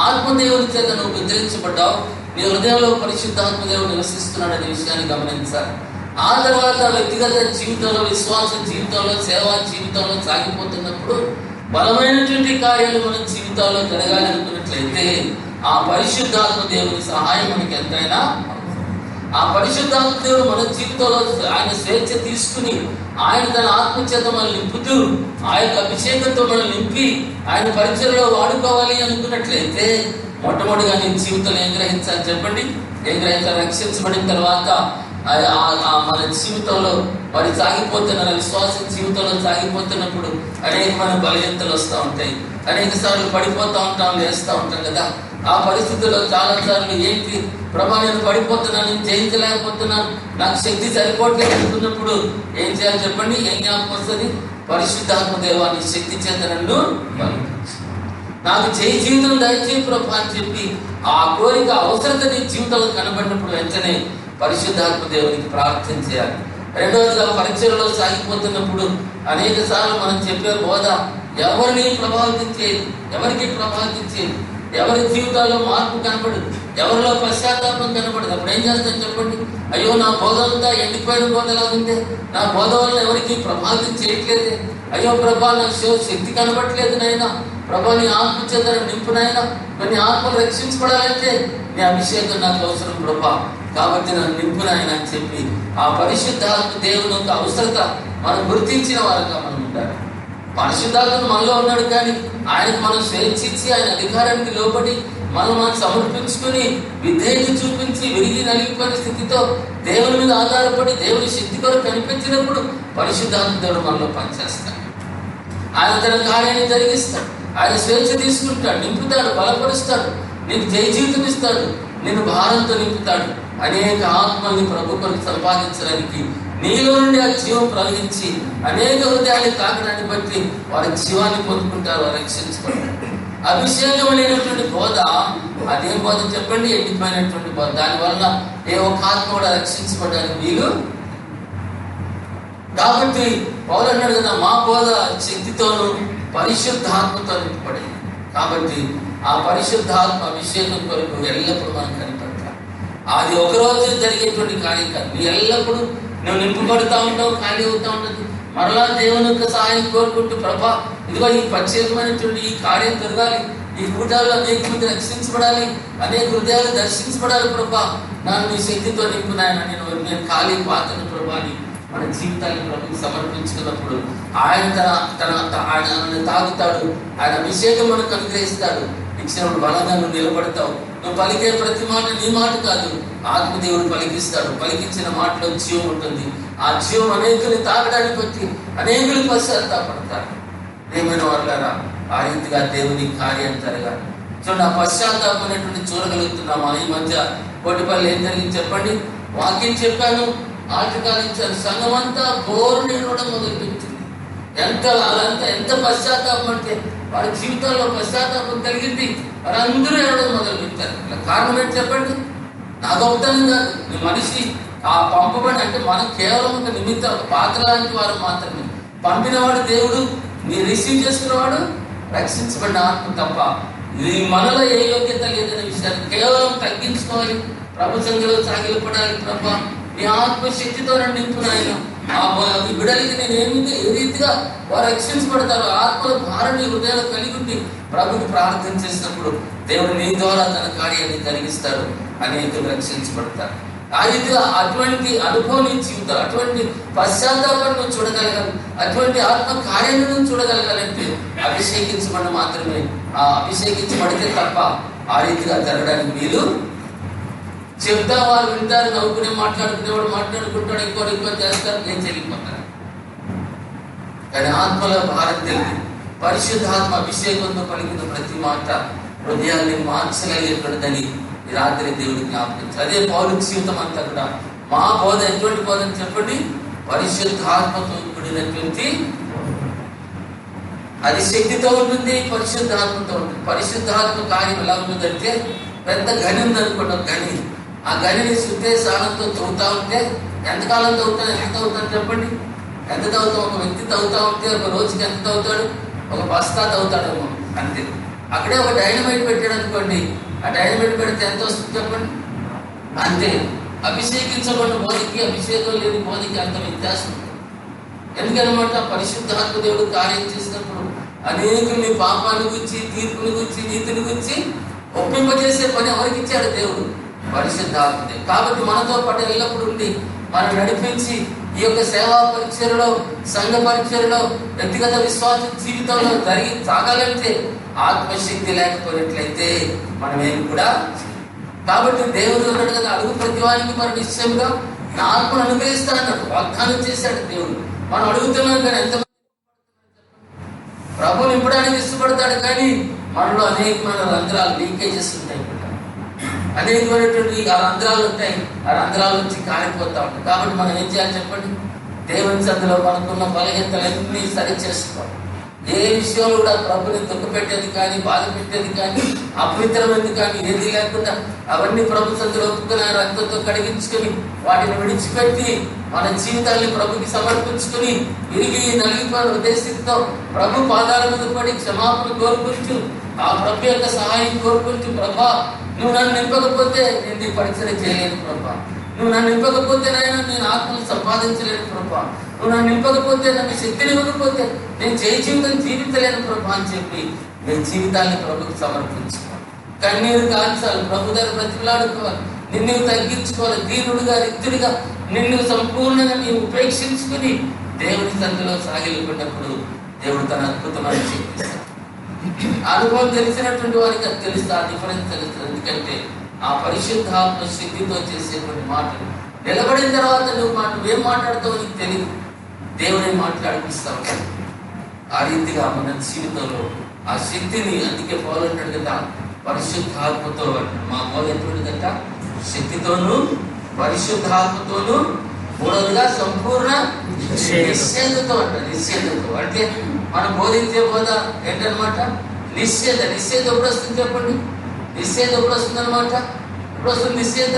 ఆత్మదేవుని చేత నువ్వు ముద్రించబడ్డావు. నీ హృదయంలో పరిశుద్ధాత్మ దేవుడు నివసిస్తున్నాడు అనే విషయాన్ని గమనించాలి. ఆ తర్వాత వ్యక్తిగత జీవితంలో, విశ్వాస జీవితంలో, సేవా జీవితంలో సాగిపోతున్నప్పుడు బలమైనటువంటి కార్యాలు మన జీవితాల్లో జరగాలి అనుకున్నట్లయితే ఆ పరిశుద్ధాత్మ దేవుని సహాయం మనకి ఎంతైనా. ఆ పరిశుద్ధాత్మ దేవుడు మన జీవితంలో ఆయన స్వేచ్ఛ తీసుకుని ఆయన తన ఆత్మచేత మనల్ని నింపుతూ ఆ యొక్క అభిషేకంతో మనల్ని నింపి ఆయన పరిచయలో వాడుకోవాలి అనుకున్నట్లయితే మొట్టమొదటిగా నీ జీవితంలో ఏం గ్రహించాలి చెప్పండి? ఏం గ్రహించాలి? రక్షించబడిన తర్వాత మన జీవితంలో మరి సాగిపోతున్న విశ్వాస జీవితంలో సాగిపోతున్నప్పుడు అనేకమైన బలహీనతలు వస్తూ ఉంటాయి. అనేక సార్లు పడిపోతూ ఉంటాం, లేస్తూ ఉంటాం కదా. ఆ పరిస్థితుల్లో చాలా సార్లు ఏంటి ప్రభా నేను పడిపోతున్నాను, నేను జయించలేకపోతున్నాను, నాకు శక్తి సరిపోవట్లేదు అనుకున్నప్పుడు ఏం చేయాలి చెప్పండి? ఏం జ్ఞాపకం వస్తుంది? పరిశుద్ధాత్మ దేవాన్ని శక్తి చేత నన్ను నాకు జయ జీవితం దయచేయి ప్రభా అని చెప్పి ఆ కోరిక అవసరత నీ జీవితంలో కనబడినప్పుడు వెంటనే పరిశుద్ధాత్మ దేవునికి ప్రార్థన చేయాలి. రెండవదిగా పరిచయలో సాగిపోతున్నప్పుడు అనేక సార్లు మనం చెప్పే బోధ ఎవరిని ప్రభావితం చేయదు, ఎవరికి ప్రభావితం చేయదు, ఎవరి జీవితాల్లో మార్పు కనపడదు, ఎవరిలో పశ్చాత్తాపం కనపడదు. అప్పుడు ఏం చేస్తాను చెప్పండి? అయ్యో నా బోధ అంతా ఎండిపోయిన బోధలాగుందే, నా బోధ వల్ల ఎవరికి ప్రభావితం చేయట్లేదే, అయ్యో ప్రభా నా శక్తి కనబడట్లేదు నాయనా, ప్రభా నీ ఆత్మ చేత నింపునైనా, కొన్ని ఆత్మలు రక్షించబడాలంటే నీ అభిషేకం నాకు అవసరం ప్రభా, కాబట్టి నన్ను నింపునైనా అని చెప్పి ఆ పరిశుద్ధాత్మ దేవుని యొక్క అవసరత మనం గుర్తించిన వారుగా మనం ఉండాలి. పరిశుద్ధాత్మను మనలో ఉన్నాడు, కానీ ఆయనకు మనం స్వేచ్ఛించి ఆయన అధికారానికి లోబడి మనం సమర్పించుకుని విధేయత చూపించి విరిగి నలిగిపోయిన స్థితితో దేవుని మీద ఆధారపడి దేవుని శక్తి కొరకు కనిపించినప్పుడు పరిశుద్ధాత్మ దేవుడు మనలో పనిచేస్తాడు. ఆయన తన కార్యాన్ని జరిగిస్తాడు. ఆయన స్వేచ్ఛ తీసుకుంటాడు, నింపుతాడు, బలపరుస్తాడు, నీకు జయ జీవితం ఇస్తాడు, నిన్ను భారంతో నింపుతాడు. అనేక ఆత్మల్ని ప్రభు కొరకు సంపాదించడానికి నీలో నుండి ఆ జీవం ప్రవహించి అనేక హృదయాన్ని తాకడాన్ని బట్టి వారి జీవాన్ని పొందుకుంటారు, వారు రక్షించుకుంటారు. అభిషేకం అనేటువంటి బోధ అదేం బోధ చెప్పండి? ఎండిపోయినటువంటి బోధ. దానివల్ల ఏ ఒక్క ఆత్మ కూడా రక్షించబడడానికి వీలు. కాబట్టి పౌలు అన్నాడు కదా, మా బోధ శక్తితోనూ పరిశుద్ధాత్మతో నింపబడింది. కాబట్టి ఆ పరిశుద్ధాత్మ అభిషేకం కొరకు ఎల్లప్పుడూ మనం కనిపెట్టాలి. అది ఒకరోజు జరిగేటువంటి కార్యం కాదు. నీ ఎల్లప్పుడూ నువ్వు నింపబడుతూ ఉంటావు, ఖాళీ అవుతూ ఉంటుంది. మరలా దేవుని యొక్క సహాయం కోరుకుంటూ ప్రభా ఇదిగో ఈ ప్రత్యేకమైనటువంటి ఈ కార్యం జరగాలి, ఈ కూటాల్లో అనేక మంది రక్షించబడాలి, అనేక హృదయాలు దర్శించబడాలి ప్రభా, నన్ను నీ శక్తితో నింపునాయన, నేను ఖాళీ పాత్రను ప్రభా అని మన జీవితాన్ని ప్రభుకి సమర్పించుకున్నప్పుడు ఆయన ఆయన తాగుతాడు, ఆయన అభిషేకం మనకు అనుగ్రహిస్తాడు. ఇచ్చినప్పుడు బలంగా నువ్వు నిలబడతావు. నువ్వు పలికే ప్రతి మాట నీ మాట కాదు, ఆత్మదేవుడు పలికిస్తాడు. పలికించిన మాటలో జీవం ఉంటుంది. ఆ జీవం అనేకుల్ని తాగడానికి వచ్చి అనేకులు పశ్చాత్తాపడతారు. ప్రియమైన వాళ్ళారా, ఆ రీతిగా దేవుని కార్యం జరగాలి. చూడండి, ఆ పశ్చాత్తాపం అనేటువంటి చూడగలుగుతున్నామా? ఈ మధ్య కోటిపల్లి ఏం జరిగింది చెప్పండి. వాక్యం చెప్పాను, ఆటకాలించాను, సంఘం అంతా బోరు నిలవడం మొదలుపెట్టింది. ఎంత పశ్చాత్తాపం అంటే వారి జీవితంలో పశ్చాత్తాపం కలిగింది. వారందరూ ఏడవడం మొదలుపెట్టారు. ఇలా కారణం ఏంటి చెప్పండి? నా గొప్పతనం కాదు. నీ మనిషి ఆ పంపబడి అంటే మనం కేవలం ఒక నిమిత్తం, ఒక పాత్ర లాంటి వారు మాత్రమే. పంపినవాడు దేవుడు, నీ రిసీవ్ చేసుకున్నవాడు రక్షించబడిన ఆత్మ తప్ప నీ మనలో ఏ యోగ్యత లేదనే విషయాన్ని కేవలం తగ్గించుకోవాలి. ప్రభు సంఘంలో సాగిలపడాలి. ప్రభా, నీ ఆత్మశక్తితో నింపునాయన ఆ బిడ్డలకి నేను ఏ రీతిగా వారు రక్షించబడతారు, ఆత్మల భారాన్ని హృదయాలు కలిగి ఉండి ప్రభుకి ప్రార్థన చేసినప్పుడు దేవుడు నీ ద్వారా తన కార్యాన్ని కలిగిస్తాడు. అనేకులు రక్షించబడతారు. ఆ రీతిగా అటువంటి అనుభవం జీవితాలు, అటువంటి పశ్చాత్తాపాన్ని చూడగలగాలి, అటువంటి ఆత్మ కార్యాలను చూడగలగాలంటే అభిషేకించబడి మాత్రమే. ఆ అభిషేకించబడితే తప్ప ఆ రీతిగా జరగడానికి వీలు. చెప్తా వారు వింటారు, నవ్వుకునే మాట్లాడుకునేవాడు మాట్లాడుకుంటాడు, ఇంకో చేస్తారు, నేను చెల్లిపోతాను. కానీ ఆత్మలో భారం తెలియదు. పరిశుద్ధాత్మ అభిషేకంతో పలికిన ప్రతి మాట హృదయాన్ని మార్చగలిగేటువంటిదని ఈ రాత్రి దేవుడికి జ్ఞాపకం. అదే పౌరు జీవితం అంతా కూడా మా బోధ ఎటువంటి బోధ అని చెప్పండి? పరిశుద్ధాత్మతో కూడినటువంటి, అది శక్తితో ఉంటుంది, పరిశుద్ధాత్మతో ఉంటుంది. పరిశుద్ధాత్మ కార్యం ఎలా ఉంటుందంటే పెద్ద గని ఉందనుకోండి, ఒక గని. ఆ గనిని శుద్ధే సానంతో తవ్వుతా ఉంటే ఎంతకాలం తవ్వుతాడు? ఎంత తవ్వుతాడు చెప్పండి? ఎంత తవ్వుతాం? ఒక వ్యక్తి తవ్వుతా ఉంటే ఒక రోజుకి ఎంత తవ్వుతాడు? ఒక బస్తా తవ్వుతాడేమో, అంతే. అక్కడే ఒక డైనమైట్ పెట్టాడు అనుకోండి, ఆ డైనమైట్ పెడితే ఎంత వస్తుంది చెప్పండి? అంతే. అభిషేకించబడిన బోధికి అభిషేకం లేని బోధికి అంత వ్యత్యాసం ఉంది. ఎందుకనమాట? పరిశుద్ధాత్మ దేవుడు కార్యం చేసినప్పుడు అనేకుల్ని పాపాన్ని గురించి, తీర్పుని గురించి, నీతిని గురించి ఒప్పింపజేసే పని ఎవరికి ఇచ్చాడు? దేవుడు, పరిశుద్ధాత్మదే. కాబట్టి మనతో పాటు ఎల్లప్పుడు ఉండి మనం నడిపించి ఈ యొక్క సేవా పరిచర్యలో, సంఘ పరిచర్యలో, వ్యక్తిగత విశ్వాస జీవితంలో సాగాలంటే ఆత్మశక్తి లేకపోయినట్లయితే మనం ఏమి కూడా. కాబట్టి దేవుడు అన్నాడు కదా, అడుగు ప్రతి వారికి మరి నిశ్చయంగా నా ఆత్మను అనుగ్రహిస్తా అన్నాడు, వాగ్దానం చేశాడు దేవుడు. మనం అడుగుతున్నాం కానీ ఎంతమంది ప్రభు నింపడానికి ఇష్టపడతాడు, కానీ మనలో అనేకమైన రంధ్రాలు, లీకేజెస్ ఉంటాయి, అనేకమైనటువంటి ఆ రంధ్రాలు ఉంటాయి. ఆ రంధ్రాల నుంచి కాలిపోతా ఉంటాయి. కాబట్టి మనం ఏం చేయాలి చెప్పండి? దేవుని సందులో మనకున్న బలహీనతలన్నీ సరి చేసుకోవాలి. ఏ విషయంలో కూడా ప్రభుని దుఃఖపెట్టేది కానీ, బాధ పెట్టేది కానీ, అపవిత్రమైనది కానీ ఏది లేకుండా అవన్నీ ప్రభు సందులో ఒప్పుకుని రక్తంతో కడిగించుకొని వాటిని విడిచిపెట్టి మన జీవితాన్ని ప్రభుకి సమర్పించుకుని విరిగి నలిగిపోయిన ఉద్దేశంతో ప్రభు పాదాల మీద పడి క్షమాపణ కోరుకుంటూ ఆ ప్రభు యొక్క సహాయం కోరుకుంటూ, ప్రభా నువ్వు నన్ను నింపకపోతే నేను నీ పరిచయం చేయలేను ప్రభా, నువ్వు నన్ను నింపకపోతే నేను ఆత్మను సంపాదించలేను ప్రభా, నువ్వు నన్ను నింపకపోతే, నన్ను శక్తిని ఇవ్వకపోతే నేను జీవితం జీవించలేను ప్రభా అని చెప్పి నేను జీవితాన్ని ప్రభుకి సమర్పించుకోవాలి. కన్నీరు కాల్చాలి, ప్రభు దగ్గర బ్రతిమలాడుకోవాలి, నిన్ను తగ్గించుకోవాలి, దీనుడిగా, రిక్తుడిగా నిన్ను సంపూర్ణంగా నీవు ఉపేక్షించుకుని దేవుని సందులో సాగిలిపడినప్పుడు దేవుడు తన అద్భుతమైన చేస్తాడు. అనుభవం తెలిసినటువంటి వారికి అది తెలుస్తుంది, ఆ డిఫరెన్స్ తెలుస్తుంది. ఎందుకంటే ఆ పరిశుద్ధాత్మ శక్తితో చేసేటువంటి మాటలు నిలబడిన తర్వాత నువ్వేం మాట్లాడుతావో నీకు తెలియదు, దేవుడే మాట్లాడిపిస్తావు. ఆ రీతిగా మన జీవితంలో ఆ శక్తిని, అందుకే పౌలంటాడు కదా, పరిశుద్ధాత్మతో మా పౌలు ఎటువంటిదంట? శక్తితోనూ పరిశుద్ధాత్మతోనూ, మూడవదిగా సంపూర్ణ నిశ్చేతతో అంట. నిశ్చేతతో అంటే మనం బోధించే బోధ ఏంటనమాట? నిశ్చేత. నిశ్చేత ఎప్పుడు వస్తుంది చెప్పండి? నిశ్చేత ఎప్పుడు వస్తుంది అనమాట? ఎప్పుడు వస్తుంది నిశ్చేత?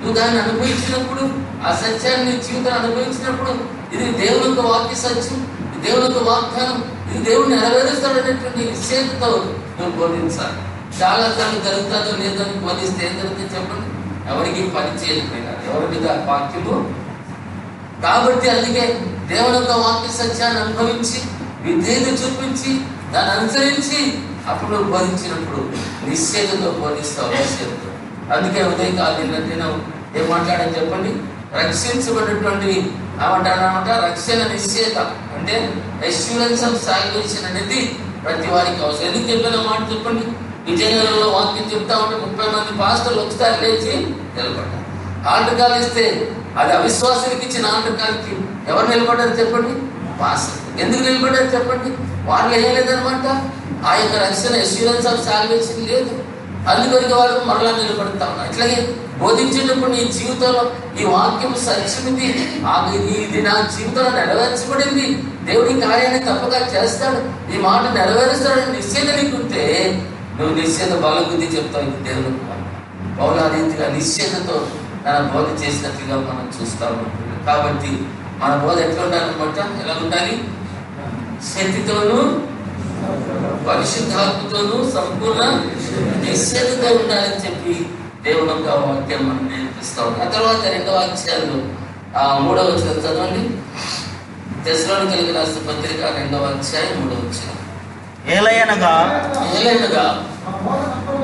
నువ్వు దాన్ని అనుభవించినప్పుడు, ఆ సత్యాన్ని జీవితాన్ని అనుభవించినప్పుడు, ఇది దేవుని యొక్క వాక్య సత్యం, ఇది దేవుని యొక్క వాగ్దానం, ఇది దేవుడు నెరవేరుస్తాడనేటువంటి నిశ్చేతతో నువ్వు బోధించాలి. చాలా సార్లు జరుగుతుందో లేదో అని బోధిస్తే ఏం జరుగుతుంది చెప్పండి? ఎవరికి పని చేయకపోయినారు, ఎవరి మీద వాక్యము. కాబట్టి అందుకే దేవుని యొక్క వాక్య సత్యాన్ని అనుభవించి, విధేయత చూపించి, దాన్ని అనుసరించి అప్పుడు బోధించినప్పుడు నిశ్చేతతో బోధిస్తావు. నిశ్చేతతో. అందుకే ఉదయకాలం నేను ఏం మాట్లాడని చెప్పండి? రక్షించబడినటువంటి ఏమంటారనమాట, రక్షణ నిశ్చయత అంటే అష్యూరెన్స్ ఆఫ్ సాల్వేషన్ అనేది ప్రతి వారికి అవసరం. ఎందుకు చెప్పిన మాట చెప్పండి. విజయనగరంలో వాక్యం చెప్తా ఉంటే 30 మంది పాస్టర్లు ఒకసారి లేచి నిలబడ్డారు. ఆల్టకాలు ఇస్తే అది అవిశ్వాసానికి ఇచ్చిన ఆల్టకాలకి ఎవరు నిలబడ్డారు చెప్పండి? పాస్టర్. ఎందుకు నిలబడ్డారు చెప్పండి? వాళ్ళు ఏం లేదనమాట, ఆ యొక్క రక్షణ అష్యూరెన్స్ ఆఫ్ సాల్వేషన్ లేదు. అందుకొరికి వాళ్ళు మరలా నిలబడతా ఉన్నారు. ఇట్లాగే బోధించేటప్పుడు నీ జీవితంలో ఈ వాక్యం సత్యమిది, ఇది నా జీవితంలో నెరవేర్చబడింది, దేవుడి కార్యాన్ని తప్పగా చేస్తాడు, ఈ మాట నెరవేరుస్తాడని నిశ్చయత నీకుంటే నువ్వు నిశ్చయత బలబుద్ధి చెప్తావు. ఇది దేవుడు పౌలు రీతిగా నిశ్చయతతో తన బోధ చేసినట్లుగా మనం చూస్తూ ఉంటాం. కాబట్టి మన బోధ ఎట్లా ఉండాలన్నమాట, ఎలా ఉండాలి? శక్తితోనూ పరిశుద్ధాత్మతోనూ సంపూర్ణ నిశ్చయతతో ఉండాలని చెప్పి దేవుడు ఒక వాక్యం మనం నేర్పిస్తా ఉంటాం. ఆ తర్వాత 2వ అధ్యాయంలో 3వ వచనం చదవండి. తెస్సలోనికీయులకు రాసిన పత్రిక 2వ అధ్యాయం 3వ వచనం. ఏలయనగా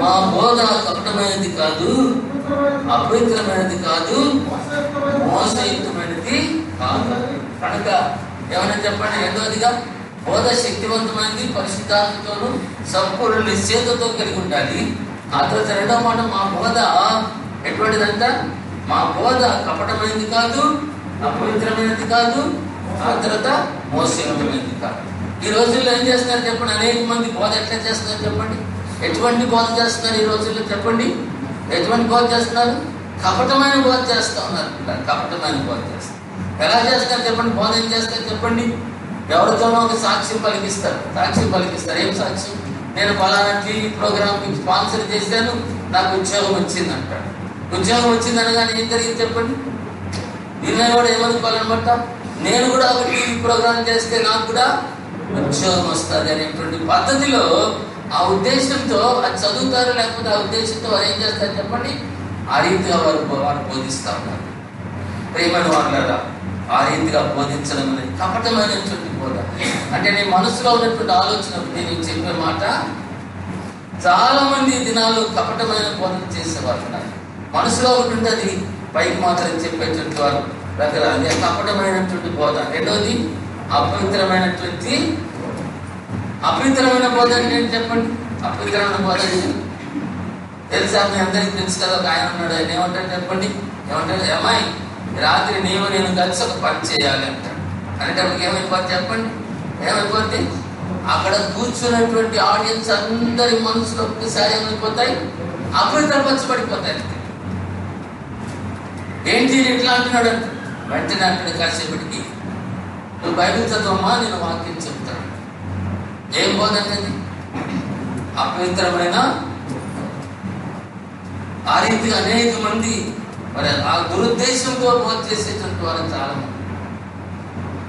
మా బోధ కపటమైనది కాదు, అపవిత్రమైనది కాదు, మోసయుక్తమైనది కాదు. కనుక ఏమైనా చెప్పండి. రెండవదిగా బోధ శక్తివంతమైనది, పరిశుద్ధాత్మతోనూ సంపూర్ణ నిశ్చయతతో కలిగి ఉండాలి. ఆ తర్వాత 2వ మాట, మా బోధ ఎటువంటిదంట? మా బోధ కపటమైనది కాదు, అపవిత్రమైనది కాదు, ఆ తర్వాత మోసయుక్తమైనది కాదు. ఈ రోజుల్లో ఏం చేస్తున్నారు చెప్పండి? అనేక మంది బోధ ఎట్లా చేస్తున్నారు చెప్పండి? ఎటువంటి బోధ చేస్తున్నారు ఈ రోజుల్లో చెప్పండి? ఎటువంటి బోధ చేస్తున్నారు? కపటమైన బోధ చేస్తూ ఉన్నారు. కపటమైన బోధ చేస్తారు. ఎలా చేస్తారు చెప్పండి? బోధ ఏం చేస్తారు చెప్పండి? ఎవరితోనో ఒక సాక్ష్యం పలికిస్తారు. ఏం సాక్ష్యం? నేను ఫలానా టీవీ ప్రోగ్రామ్కి స్పాన్సర్ చేశాను, నాకు ఉద్యోగం వచ్చింది అంటాడు. ఉద్యోగం వచ్చింది అనగానే ఏం జరిగింది చెప్పండి? దీనిలో కూడా ఏమనుకోవాలన్నమాట, నేను కూడా ఒక టీవీ ప్రోగ్రామ్ చేస్తే నాకు కూడా ఉద్యోగం వస్తుంది అనేటువంటి పద్ధతిలో, ఆ ఉద్దేశంతో అది చదువుతారు. లేకపోతే ఆ ఉద్దేశంతో వారు ఏం చేస్తారు చెప్పండి? ఆ రీతిగా వారు బోధిస్తూ ఉన్నారు. ప్రేమను వాళ్ళరా, ఆ రీతిగా బోధించడం అనేది కపటమైనటువంటి బోధ. అంటే నీ మనసులో ఉన్నటువంటి ఆలోచన, నేను చెప్పే మాట, చాలా మంది దినాలు కపటమైన బోధన చేసేవారు ఉన్నారు. మనసులో ఉంటుంది, అది పైకి మాత్రం చెప్పేటువంటి వారు రకరకాల కపటమైనటువంటి బోధ. రెండవది అపవిత్రమైన బోధ అంటే చెప్పండి. అపవిత్రమైన బోధ తెలుసా? మీ అందరికీ తెలుసు కదా. ఒక ఆయన ఉన్నాడు, ఆయన ఏమంటాడు చెప్పండి? ఏమంటాడు? అమ్మాయి రాత్రి నేను కలిసి ఒక పని చేయాలి అంటాడు. అనేటప్పటికి ఏమైపోతుంది చెప్పండి? ఏమైపోతే అక్కడ కూర్చున్నటువంటి ఆడియన్స్ అందరి మనసులో ఒక్కసారి ఏమైపోతాయి? అపవిత్రపరచబడిపోతాయి. ఏంటి ఇట్లా అంటున్నాడు అంట. వెంటనే అంటాడు కాసేపటికి, నువ్వు బైబిల్ చదవమ్మా, నేను వాక్యం చెప్తాను. ఏం బోధండి? అపవిత్రమైన. ఆ రీతిగా అనేక మంది మరి ఆ దురుద్దేశంతో బోధ చేసేటువంటి వారు చాలా మంది.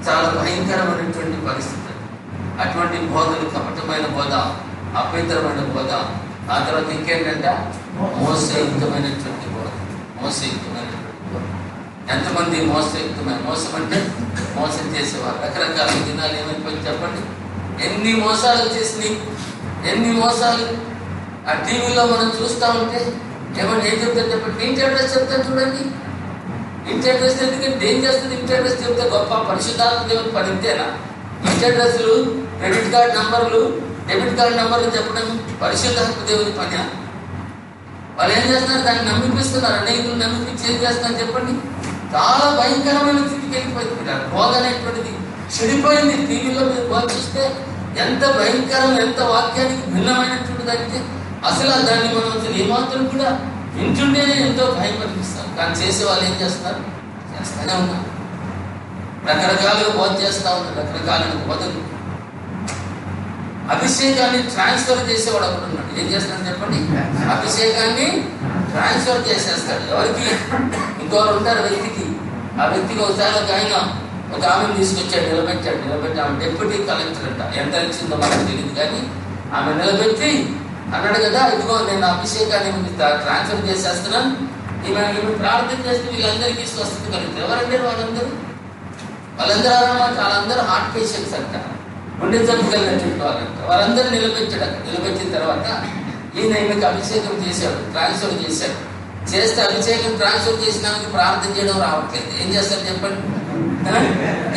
చాలా భయంకరమైనటువంటి పరిస్థితి. అటువంటి బోధలు కపటమైన బోధ, అపవిత్రమైన బోధ. ఆ తర్వాత ఇంకేంటంటే మోసయుక్తమైనటువంటి బోధ. ఎంతమంది మోసయుక్తమైన, మోసం అంటే మోసం చేసేవారు. రకరకాల దినాలు ఏమైపోయింది చెప్పండి? ఎన్ని మోసాలు చేసినాయి, ఎన్ని మోసాలు. ఆ టీవీలో మనం చూస్తూ ఉంటే ఏమన్నా ఏం చెప్తారు చెప్పండి? ఇంటి అడ్రస్ చెప్తారు చూడండి. ఇంటి అడ్రస్ ఎందుకంటే ఏం చేస్తుంది? ఇంటి అడ్రస్ చెప్తే గొప్ప పరిశుద్ధాత్మ దేవుని పని ఇంతేనా? ఇంటి అడ్రస్లు, క్రెడిట్ కార్డు నంబర్లు, డెబిట్ కార్డు నంబర్లు చెప్పడం పరిశుద్ధాత్మ దేవుని పని. వాళ్ళు ఏం చేస్తున్నారు? దాన్ని నమ్మిపిస్తున్నారు. అనేకులు నమ్మిపించి ఏం చేస్తున్నారు చెప్పండి? చాలా భయంకరమైన స్థితికి వెళ్ళిపోయింది. బోధ అనేటువంటిది చెడిపోయింది. టీవీలో మీరు బోధ చూస్తే ఎంత భయంకరం, ఎంత వాక్యానికి భిన్నమైనటువంటిది అంటే అసలు దాన్ని మనం అసలు ఏమాత్రం కూడా వింటుంటేనే ఎంతో భయపడిపిస్తాం. కానీ చేసే వాళ్ళు ఏం చేస్తున్నారు? చేస్తూనే ఉన్నారు. రకరకాలుగా బోధ చేస్తూ ఉన్నారు. రకరకాలైన బోధలు. అభిషేకాన్ని ట్రాన్స్ఫర్ చేసేవాడు ఒకడు ఉన్నాడు. ఏం చేస్తాడు చెప్పండి? అభిషేకాన్ని ట్రాన్స్ఫర్ చేసేస్తాడు. ఎవరికి? ఇంకోరు ఉంటారు వ్యక్తికి. ఆ వ్యక్తికి ఒకసారి ఒక ఆమెను తీసుకొచ్చాడు, నిలబెట్టి ఆమె డిప్యూటీ కలెక్టర్ అంట. ఎంత ఇచ్చిందో మనకు తెలియదు, కానీ ఆమె నిలబెట్టి అన్నాడు కదా, ఇదిగో నేను అభిషేకాన్ని ట్రాన్స్ఫర్ చేసేస్తున్నాను, ఈమె ప్రార్థన చేస్తే వీళ్ళందరికీ స్వస్థత కలుగుతుంది. ఎవరంటే వాళ్ళందరూ అన్నమాట. వాళ్ళందరూ హార్ట్ పేషెంట్స్ అంట, గుండె జబ్బు కలిగినటువంటి వాళ్ళంట. వాళ్ళందరూ నిలబెట్టాడు. నిలబెట్టిన తర్వాత ఈయనకి అభిషేకం చేశాడు, ట్రాన్స్ఫర్ చేశాడు. చేస్తే అభిషేకం ట్రాన్స్ఫర్ చేసినానికి ప్రార్థన చేయడం రావట్లేదు. ఏం చేస్తారు చెప్పండి?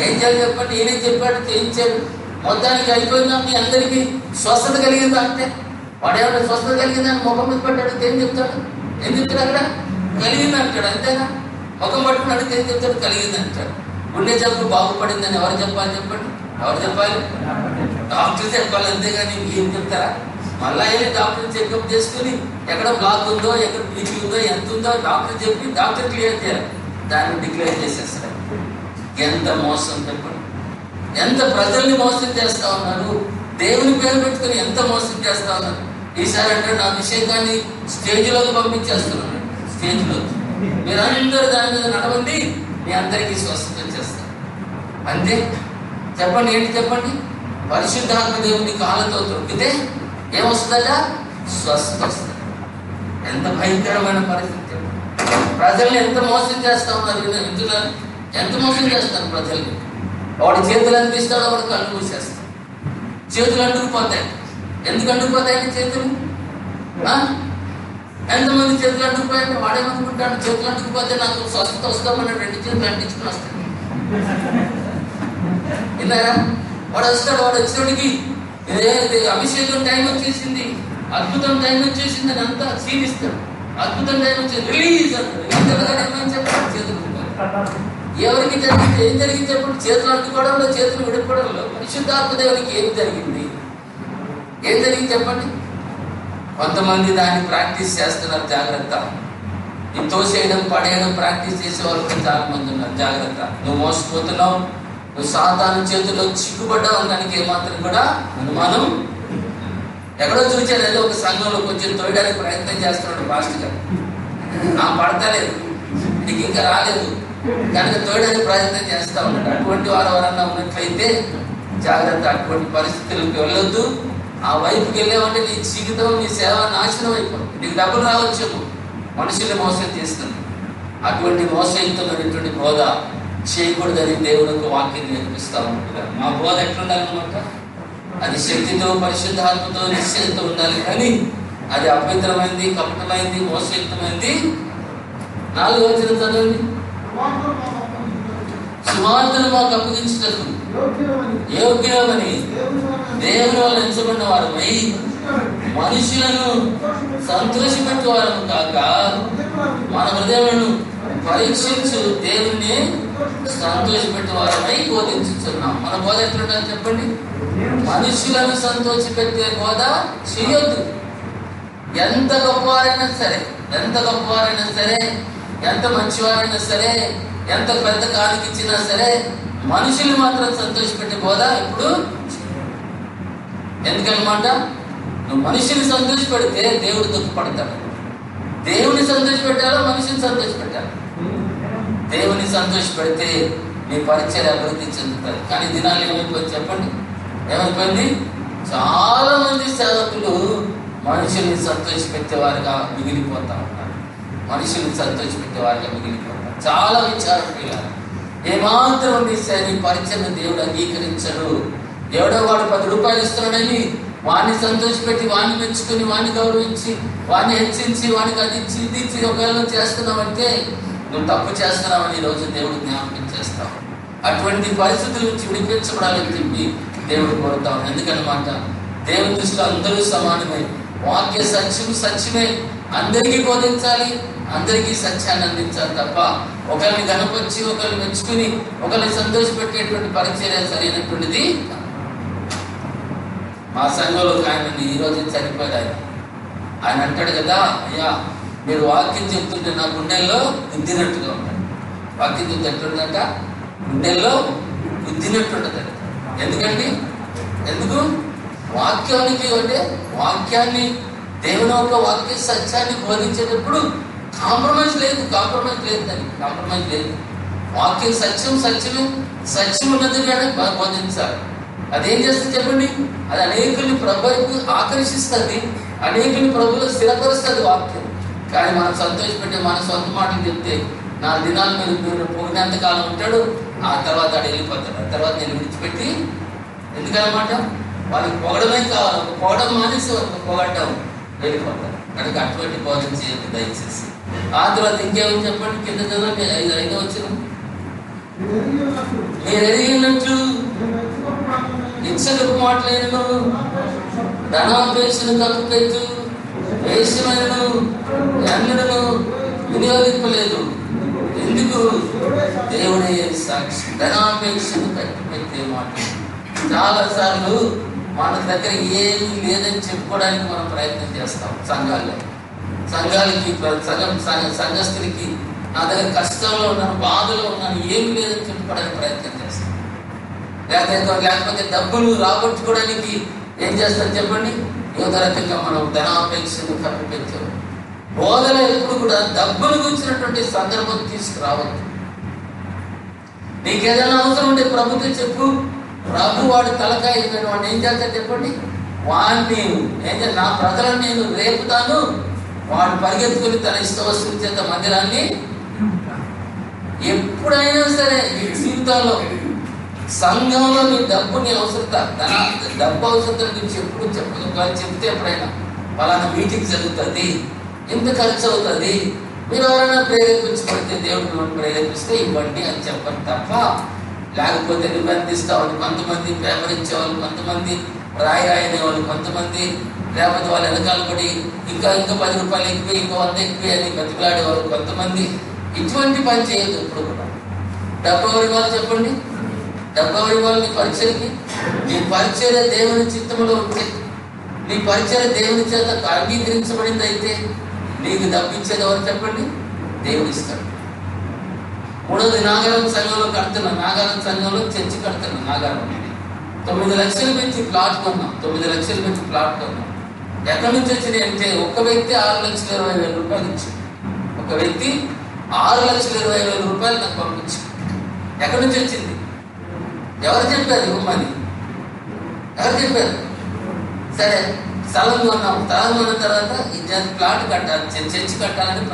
ఏం చేయాలి చెప్పండి? ఈయనే చెప్పాడు, చేయించాడు, మొత్తానికి అయిపోయిందా? మీ అందరికీ స్వస్థత కలిగిందా అంటే వాడేమన్నా స్వస్థత కలిగిందని ముఖం మీద పట్టాడు ఏం చెప్తాడు? ఏం చెప్తాడు? అక్కడ కలిగింది అంటాడు. అంతేనా? ముఖం పట్టుకున్నాడు ఏం చెప్తాడు? కలిగింది అంటాడు. గుండె జబ్బు బాగుపడిందని ఎవరు చెప్పాలి చెప్పండి? ఎవరు చెప్పాలి? డాక్టర్ చెప్పాలి. అంతేగాని ఏం చెప్తారా? మళ్ళా వెళ్ళి డాక్టర్ చెకప్ చేసుకుని ఎక్కడ బ్లాక్ ఉందో, ఎక్కడ బీపీ ఉందో, ఎంత ఉందో డాక్టర్ చెప్పి డాక్టర్ క్లియర్ చేయాలి. దాన్ని డిక్లేర్ చేసేస్తారు. ఎంత మోసం చెప్పండి! ఎంత ప్రజల్ని మోసం చేస్తా ఉన్నారు. దేవుని పేరు పెట్టుకుని ఎంత మోసం చేస్తా ఉన్నారు. ఈసారి అంటే నా అభిషేకాన్ని స్టేజ్లోకి పంపించేస్తున్నాను. స్టేజ్లో మీరందరూ దాని మీద నడవండి, మీ అందరికీ స్వస్థత చేస్తారు. అంతే చెప్పండి. ఏంటి చెప్పండి? పరిశుద్ధాత్మ దేవుని కాళ్ళతో తొక్కితే ఏమొస్తుందట? స్వస్థత వస్తుంది. ఎంత భయంకరమైన పరిస్థితి! ప్రజల్ని ఎంత మోసం చేస్తా ఉన్నారు. వింటున్నారు? ఎంత మోసం చేస్తారు ప్రజల్ని. వాడి చేతులు అనిపిస్తాడు, వాడు కళ్ళు మూసేస్తాడు. చేతులు అంటుకుపోతాయి. ఎందుకు అంటుకుపోతాయండి చేతులు? ఎంతమంది చేతులు అంటుకుపోయాయంటే వాడేమనుకుంటాడు? చేతులు అంటుకుపోతే నాకు స్వస్థత వస్తామని 2 చేతులు అంటించుకుని వస్తాడు. విన్నారా? వాడు వస్తాడు. వాడు వచ్చినోడికి అభిషేకం టైం వచ్చేసింది, అద్భుతం టైం వచ్చేసింది అని అంతా క్షీణిస్తాడు. అద్భుతం టైం వచ్చేది రిలీజ్ అంటాడు. చెప్పాడు చేతులు ఎవరికి జరిగింది? ఏం జరిగింది చెప్పండి? చేతులు అంటుకోవడంలో, చేతులు విడిపోవడంలో పరిశుద్ధాత్మ దేవునికి ఏం జరిగింది? ఏం జరిగింది చెప్పండి? కొంతమంది దాన్ని ప్రాక్టీస్ చేస్తున్నారు. జాగ్రత్త. ఈ తోసేయడం, పడేయడం ప్రాక్టీస్ చేసే వాళ్ళు చాలా మంది ఉన్నారు. జాగ్రత్త. నువ్వు మోసపోతున్నావు, నువ్వు సాతాను చేతుల్లో చిక్కుపడ్డావు అనడానికి ఏమాత్రం కూడా అనుమానం. ఎక్కడో చూచాను, ఏదో ఒక సంఘంలో కొంచెం తోయడానికి ప్రయత్నం చేస్తున్నాడు పాస్టర్ గారు. పడతలేదు, నీకు ఇంకా రాలేదు కనుక తోయడానికి ప్రయత్నం చేస్తా ఉన్నాడు. అటువంటి వారు ఎవరన్నా ఉన్నట్లయితే జాగ్రత్త. అటువంటి పరిస్థితులకు వెళ్ళొద్దు. ఆ వైపుకి వెళ్ళామంటే నీ జీవితం, నీ సేవ నాశనం అయిపోతుంది. నీకు డబ్బులు రావచ్చేమో, మనుషుల్ని మోసం చేస్తుంది. అటువంటి మోసయుక్తమైనటువంటి బోధ చేయకూడదని దేవుడికి వాక్యం నేర్పిస్తా ఉంటున్నారు. మా బోధ ఎట్లుండాలన్నమాట? అది శక్తితో, పరిశుద్ధాత్మతో, నిశ్చయంతో ఉండాలి. కానీ అది అపవిత్రమైంది, కపటమైంది, మోసయుక్తమైంది. 4వ వచనం చదవండి. సువార్తను మాకు అప్పగించుటకు యోగ్యమని దేవుని వల్ల ఎంచబడిన వారమై మనుషులను సంతోషపెట్టే వారము కాక మన హృదయాలను పరీక్షించు దేవుణ్ణి సంతోషపెట్టే వారమై బోధించుతున్నాం. మన బోధ ఎట్లుండాలి చెప్పండి? మనుషులను సంతోషపెట్టే బోధ చేయొద్దు. ఎంత గొప్పవారైనా సరే, ఎంత గొప్పవారైనా సరే, ఎంత మంచివారైనా సరే, ఎంత పెద్ద కానుక ఇచ్చినా సరే, మనుషుల్ని మాత్రం సంతోషపెట్టే బోధ ఇప్పుడు. ఎందుకనమాట? నువ్వు మనిషిని సంతోషపెడితే దేవుడు దుఃఖపడతాడు. దేవుని సంతోషపెట్టాలో మనిషిని సంతోషపెట్టాలి. దేవుని సంతోషపెడితే నీ పరిచయం అభివృద్ధి చెందుతుంది. కానీ దినాలు ఏమైపోయింది చెప్పండి? ఏమైపోయింది? చాలా మంది సేవకులు మనుషుల్ని సంతోషపెట్టేవారుగా మిగిలిపోతా ఉన్నారు. మనుషుల్ని సంతోషపెట్టేవారుగా మిగిలిపోతారు. చాలా విచారం పిల్లలు. ఏమాత్రం నీ పరిచయం దేవుడు అంగీకరించడు. ఎవడో వాడు 10 రూపాయలు ఇస్తున్నాడని వాడిని సంతోషపెట్టి, వాడిని మెచ్చుకుని, వాడిని గౌరవించి, వాడిని హెచ్చించి, వాడికి అది ఇచ్చి ఇది ఇచ్చి ఒకవేళ చేస్తున్నావంటే నువ్వు తప్పు చేస్తున్నావని ఈరోజు దేవుడు జ్ఞాపకం చేస్తావు. అటువంటి పరిస్థితుల నుంచి విడిపించబడాలని చెప్పి దేవుడు కోరుతాం. ఎందుకనమాట? దేవుని దృష్టిలో అందరూ సమానమే. వాక్య సత్యము సత్యమే. అందరికీ బోధించాలి, అందరికీ సత్యాన్ని అందించాలి తప్ప ఒకరిని గణపరిచి, ఒకరిని మెచ్చుకుని, ఒకరిని సంతోషపెట్టేటువంటి పరిచర్య సరైనటువంటిది. మా సంఘంలో ఆయన ఈరోజు చనిపోయాడు. ఆయన అంటాడు కదా, అయ్యా మీరు వాక్యం చెప్తుంటే నా గుండెల్లో గుద్దినట్టుగా ఉంటాడు. వాక్యం చెప్తే ఎట్లుందంట? గుండెల్లో గుద్దినట్టుండదంట. ఎందుకండి? ఎందుకు? వాక్యానికి అంటే వాక్యాన్ని, దేవుని యొక్క వాక్య సత్యాన్ని బోధించేటప్పుడు కాంప్రమైజ్ లేదు. కాంప్రమైజ్ లేదు, దానికి కాంప్రమైజ్ లేదు. వాక్యం సత్యం, సత్యమే. సత్యం ఉన్నది కానీ బోధించాలి. అదేం చేస్తుంది చెప్పండి? అది అనేకుల్ని ప్రభువుకు ఆకర్షిస్తుంది, అనేకుల్ని ప్రభువులో స్థిరపరుస్తుంది వాక్యం. కానీ మనం సంతోషపెట్టే మన సొంత మాటలు చెప్తే 4 దినాలు మీరు పొగినంత కాలం ఉంటాడు, ఆ తర్వాత ఆడు వెళ్ళిపోతాడు. ఆ తర్వాత నేను విడిచిపెట్టి ఎందుకన్నమాట? వాళ్ళకి పొగడమే కావాలి. పొగడం మానేసి వాళ్ళకి పొగడ్డం వెళ్ళిపోతారు. కనుక అటువంటి బోధన చేయండి దయచేసి. ఆ తర్వాత ఇంకేమని చెప్పండి, కింద చదవండి, 5 వచ్చిన. మీరు ఎరిగినట్లు ఇచ్చగపు మాటలను ధనాపేక్షను కప్పుపెట్టు వేషమైనను ఎన్నడను వినియోగింపలేదు. ఎందుకు? దేవుడే సాక్షి. ధనాపేక్షను కప్పిపెట్టే మాట. చాలాసార్లు మన దగ్గర ఏమీ లేదని చెప్పుకోవడానికి మనం ప్రయత్నం చేస్తాం. సంఘాలకి సంఘస్థులకి నా దగ్గర కష్టంలో ఉన్నాను, బాధలో ఉన్నాను, ఏమి లేదని చెప్పుకోవడానికి ప్రయత్నం చేస్తాం. లేకపోతే డబ్బులు రాబట్టుకోవడానికి ఏం చేస్తాం చెప్పండి? ఏదో రకంగా మనం ధనాపేక్షను కప్పిపెట్టాం. బోధన ఎప్పుడు కూడా డబ్బులు గురించినటువంటి సందర్భం తీసుకురావద్దు. నీకేదైనా అవసరం ఉంటే ప్రభుత్వం చెప్పు. ప్రభు వాడి తలకాయ వాడిని ఏం చేస్తాడు చెప్పండి? వాడిని ఏం చేయాలి? నా ప్రజలను నేను రేపుతాను, వాడు పరిగెత్తుకుని తన ఇష్ట వస్తువుల చేత మందిరాన్ని. ఎప్పుడైనా సరే ఈ జీవితంలో సంఘంలో నీ డబ్బు నీ అవసరత, డబ్బు అవసరత గురించి ఎప్పుడు చెప్తే ఎప్పుడైనా పలానా మీటింగ్ జరుగుతుంది, ఎంత ఖర్చు అవుతుంది, మీరు ఎవరైనా ప్రేరేపించబడితే దేవుడు మిమ్మల్ని ప్రేరేపిస్తే ఇవ్వండి అని చెప్పండి తప్ప, లేకపోతే నిబంధిస్తామని కొంతమంది, పేపర్ ఇచ్చేవాళ్ళు కొంతమంది, రాయనే వాళ్ళు కొంతమంది, లేకపోతే వాళ్ళు వెనకాల పడి ఇంకా 10 రూపాయలు ఎక్కువ, ఇంకో 100 ఎక్కువ అని బతికిలాడేవాళ్ళు కొంతమంది. ఇటువంటి పని చేయొద్దు ఎప్పుడు కూడా. డబ్బు ఎవరి వాళ్ళు చెప్పండి? డబ్బు ఎవరి వాళ్ళు? నీ పరిచయకి, నీ పరిచయ దేవుని చిత్తములో ఉంటే, నీ పరిచయ దేవుని చేత అంగీకరించబడింది అయితే నీకు డబ్బు ఇచ్చేది ఎవరు చెప్పండి? దేవుడు ఇస్తాడు. 3వది నాగారం సంఘంలో కడుతున్నా, నాగారం సంఘంలో చర్చి కడుతున్నా. నాగారం 9 లక్షలు పెంచి ప్లాట్ కొన్నాం. 9 లక్షలు పెంచి ప్లాట్ కొన్నాం. ఎక్కడి నుంచి వచ్చినాయి అంటే, ఒక్క వ్యక్తి 6,20,000 రూపాయలు ఇచ్చింది. ఒక వ్యక్తి 6,20,000 రూపాయలు నాకు పంపించింది. ఎక్కడి నుంచి వచ్చింది? ఎవరు చెప్పారు ఇవ్వమని? ఎవరు చెప్పారు? సరే, స్థలం కొన్నాం. స్థలం కొన్న తర్వాత ప్లాట్ కట్టాలి, చర్చి కట్టాలని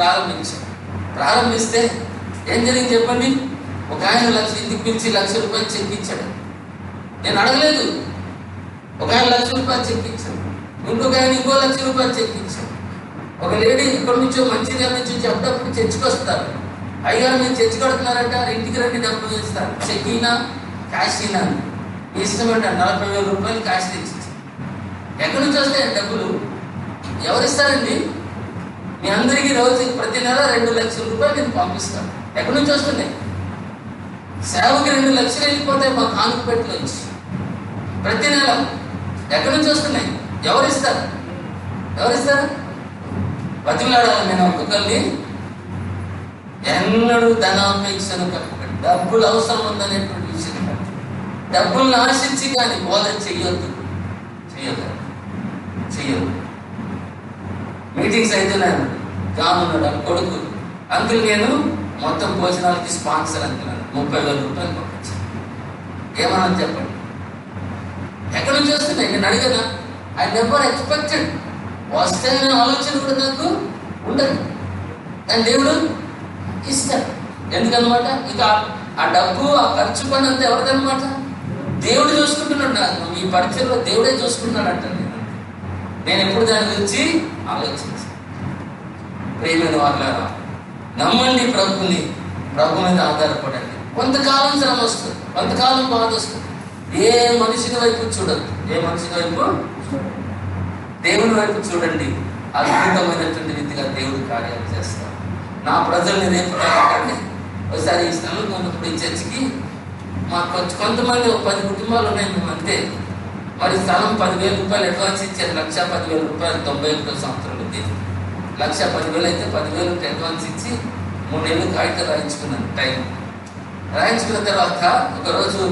ప్రారంభిస్తే ఏం జరిగింది చెప్పండి? ఒక ఆయన ఇంటికి పిలిచి ₹1,00,000 చెక్ ఇచ్చాడు. నేను అడగలేదు. ఒక ఆయన ₹1,00,000 చెక్ ఇచ్చాడు. ఇంకొక ఆయన ఇంకో ₹1,00,000 చెక్ ఇచ్చాడు. ఒక లేడీ ఇక్కడి నుంచో మంచిర్యాల నుంచి చెప్పేటప్పుడు చర్చికి వస్తారు. అయ్యారు మీరు చర్చి కడుతున్నారంట, ఇంటికి రండి డబ్బులు ఇస్తారు. చెక్ అయినా క్యాష్ అయినా ఇష్టమంట. ₹40,000 క్యాష్ తెచ్చి. ఎక్కడి నుంచి వస్తాయి డబ్బులు? ఎవరిస్తారండి? మీ అందరికీ రోజు ప్రతి నెల ₹2,00,000 నేను పంపిస్తాను. ఎక్కడి నుంచి వస్తున్నాయి? సేవకి 2 లక్షలు వెళ్ళిపోతాయి మా కానుక పెట్టులోంచి ప్రతి నెల. ఎక్కడి నుంచి వస్తున్నాయి? ఎవరిస్తారు? బతిమలాడాలి. నేను ఒక్కొక్కరిని ఎన్నడూ ధనాపేక్షను కట్టుకోండి. డబ్బులు అవసరం ఉందనేటువంటి విషయం, డబ్బులను ఆశించి కానీ బోధన చెయ్యొద్దు. మీటింగ్స్ అవుతున్నాను, కానున్నాడు కొడుకు, అంకుల్ నేను మొత్తం భోజనాలకి స్పాన్సర్ అంటున్నాను, ₹30,000 పంపించాను. ఏమన్నా చెప్పండి? ఎక్కడి నుంచి వస్తున్నాయి? నేను అడిగనా? I never expected. వస్తాయనే ఆలోచన కూడా నాకు ఉండదు. కానీ దేవుడు ఇస్తాడు. ఎందుకనమాట? ఇక ఆ డబ్బు, ఆ ఖర్చు పని అంతా ఎవరిదనమాట? దేవుడు చూసుకుంటున్నాడు. ఈ పరిచయంలో దేవుడే చూసుకుంటున్నాడు అంటాను. నేను ఎప్పుడు దాని గురించి ఆలోచించాను. ప్రియమైన వాళ్ళారా, నమ్మండి ప్రభుని, ప్రభు మీద ఆధారపడండి. కొంతకాలం శ్రమ వస్తుంది, కొంతకాలం బాధ వస్తుంది. ఏ మనిషిని వైపు చూడదు, దేవుని వైపు చూడండి. అద్భుతమైనటువంటి రీతిగా దేవుడు కార్యాలు చేస్తారు. నా ప్రజల్ని రేపుతారంటే, ఒకసారి ఈ స్థలంలో ఉన్నప్పుడు ఈ చర్చికి మాకు కొంతమంది 10 కుటుంబాలు ఉన్నాయి. మేము అంతే. మరి స్థలం ₹10,000 అడ్వాన్స్ ఇచ్చారు. ₹1,10,000 91 సంవత్సరాలు ఉంది. ₹1,10,000 అయితే 10,000 అడ్వాన్స్ ఇచ్చి 3 నెలలు కాగితం రాయించుకున్నాను. టైం రాయించుకున్న తర్వాత ఒకరోజు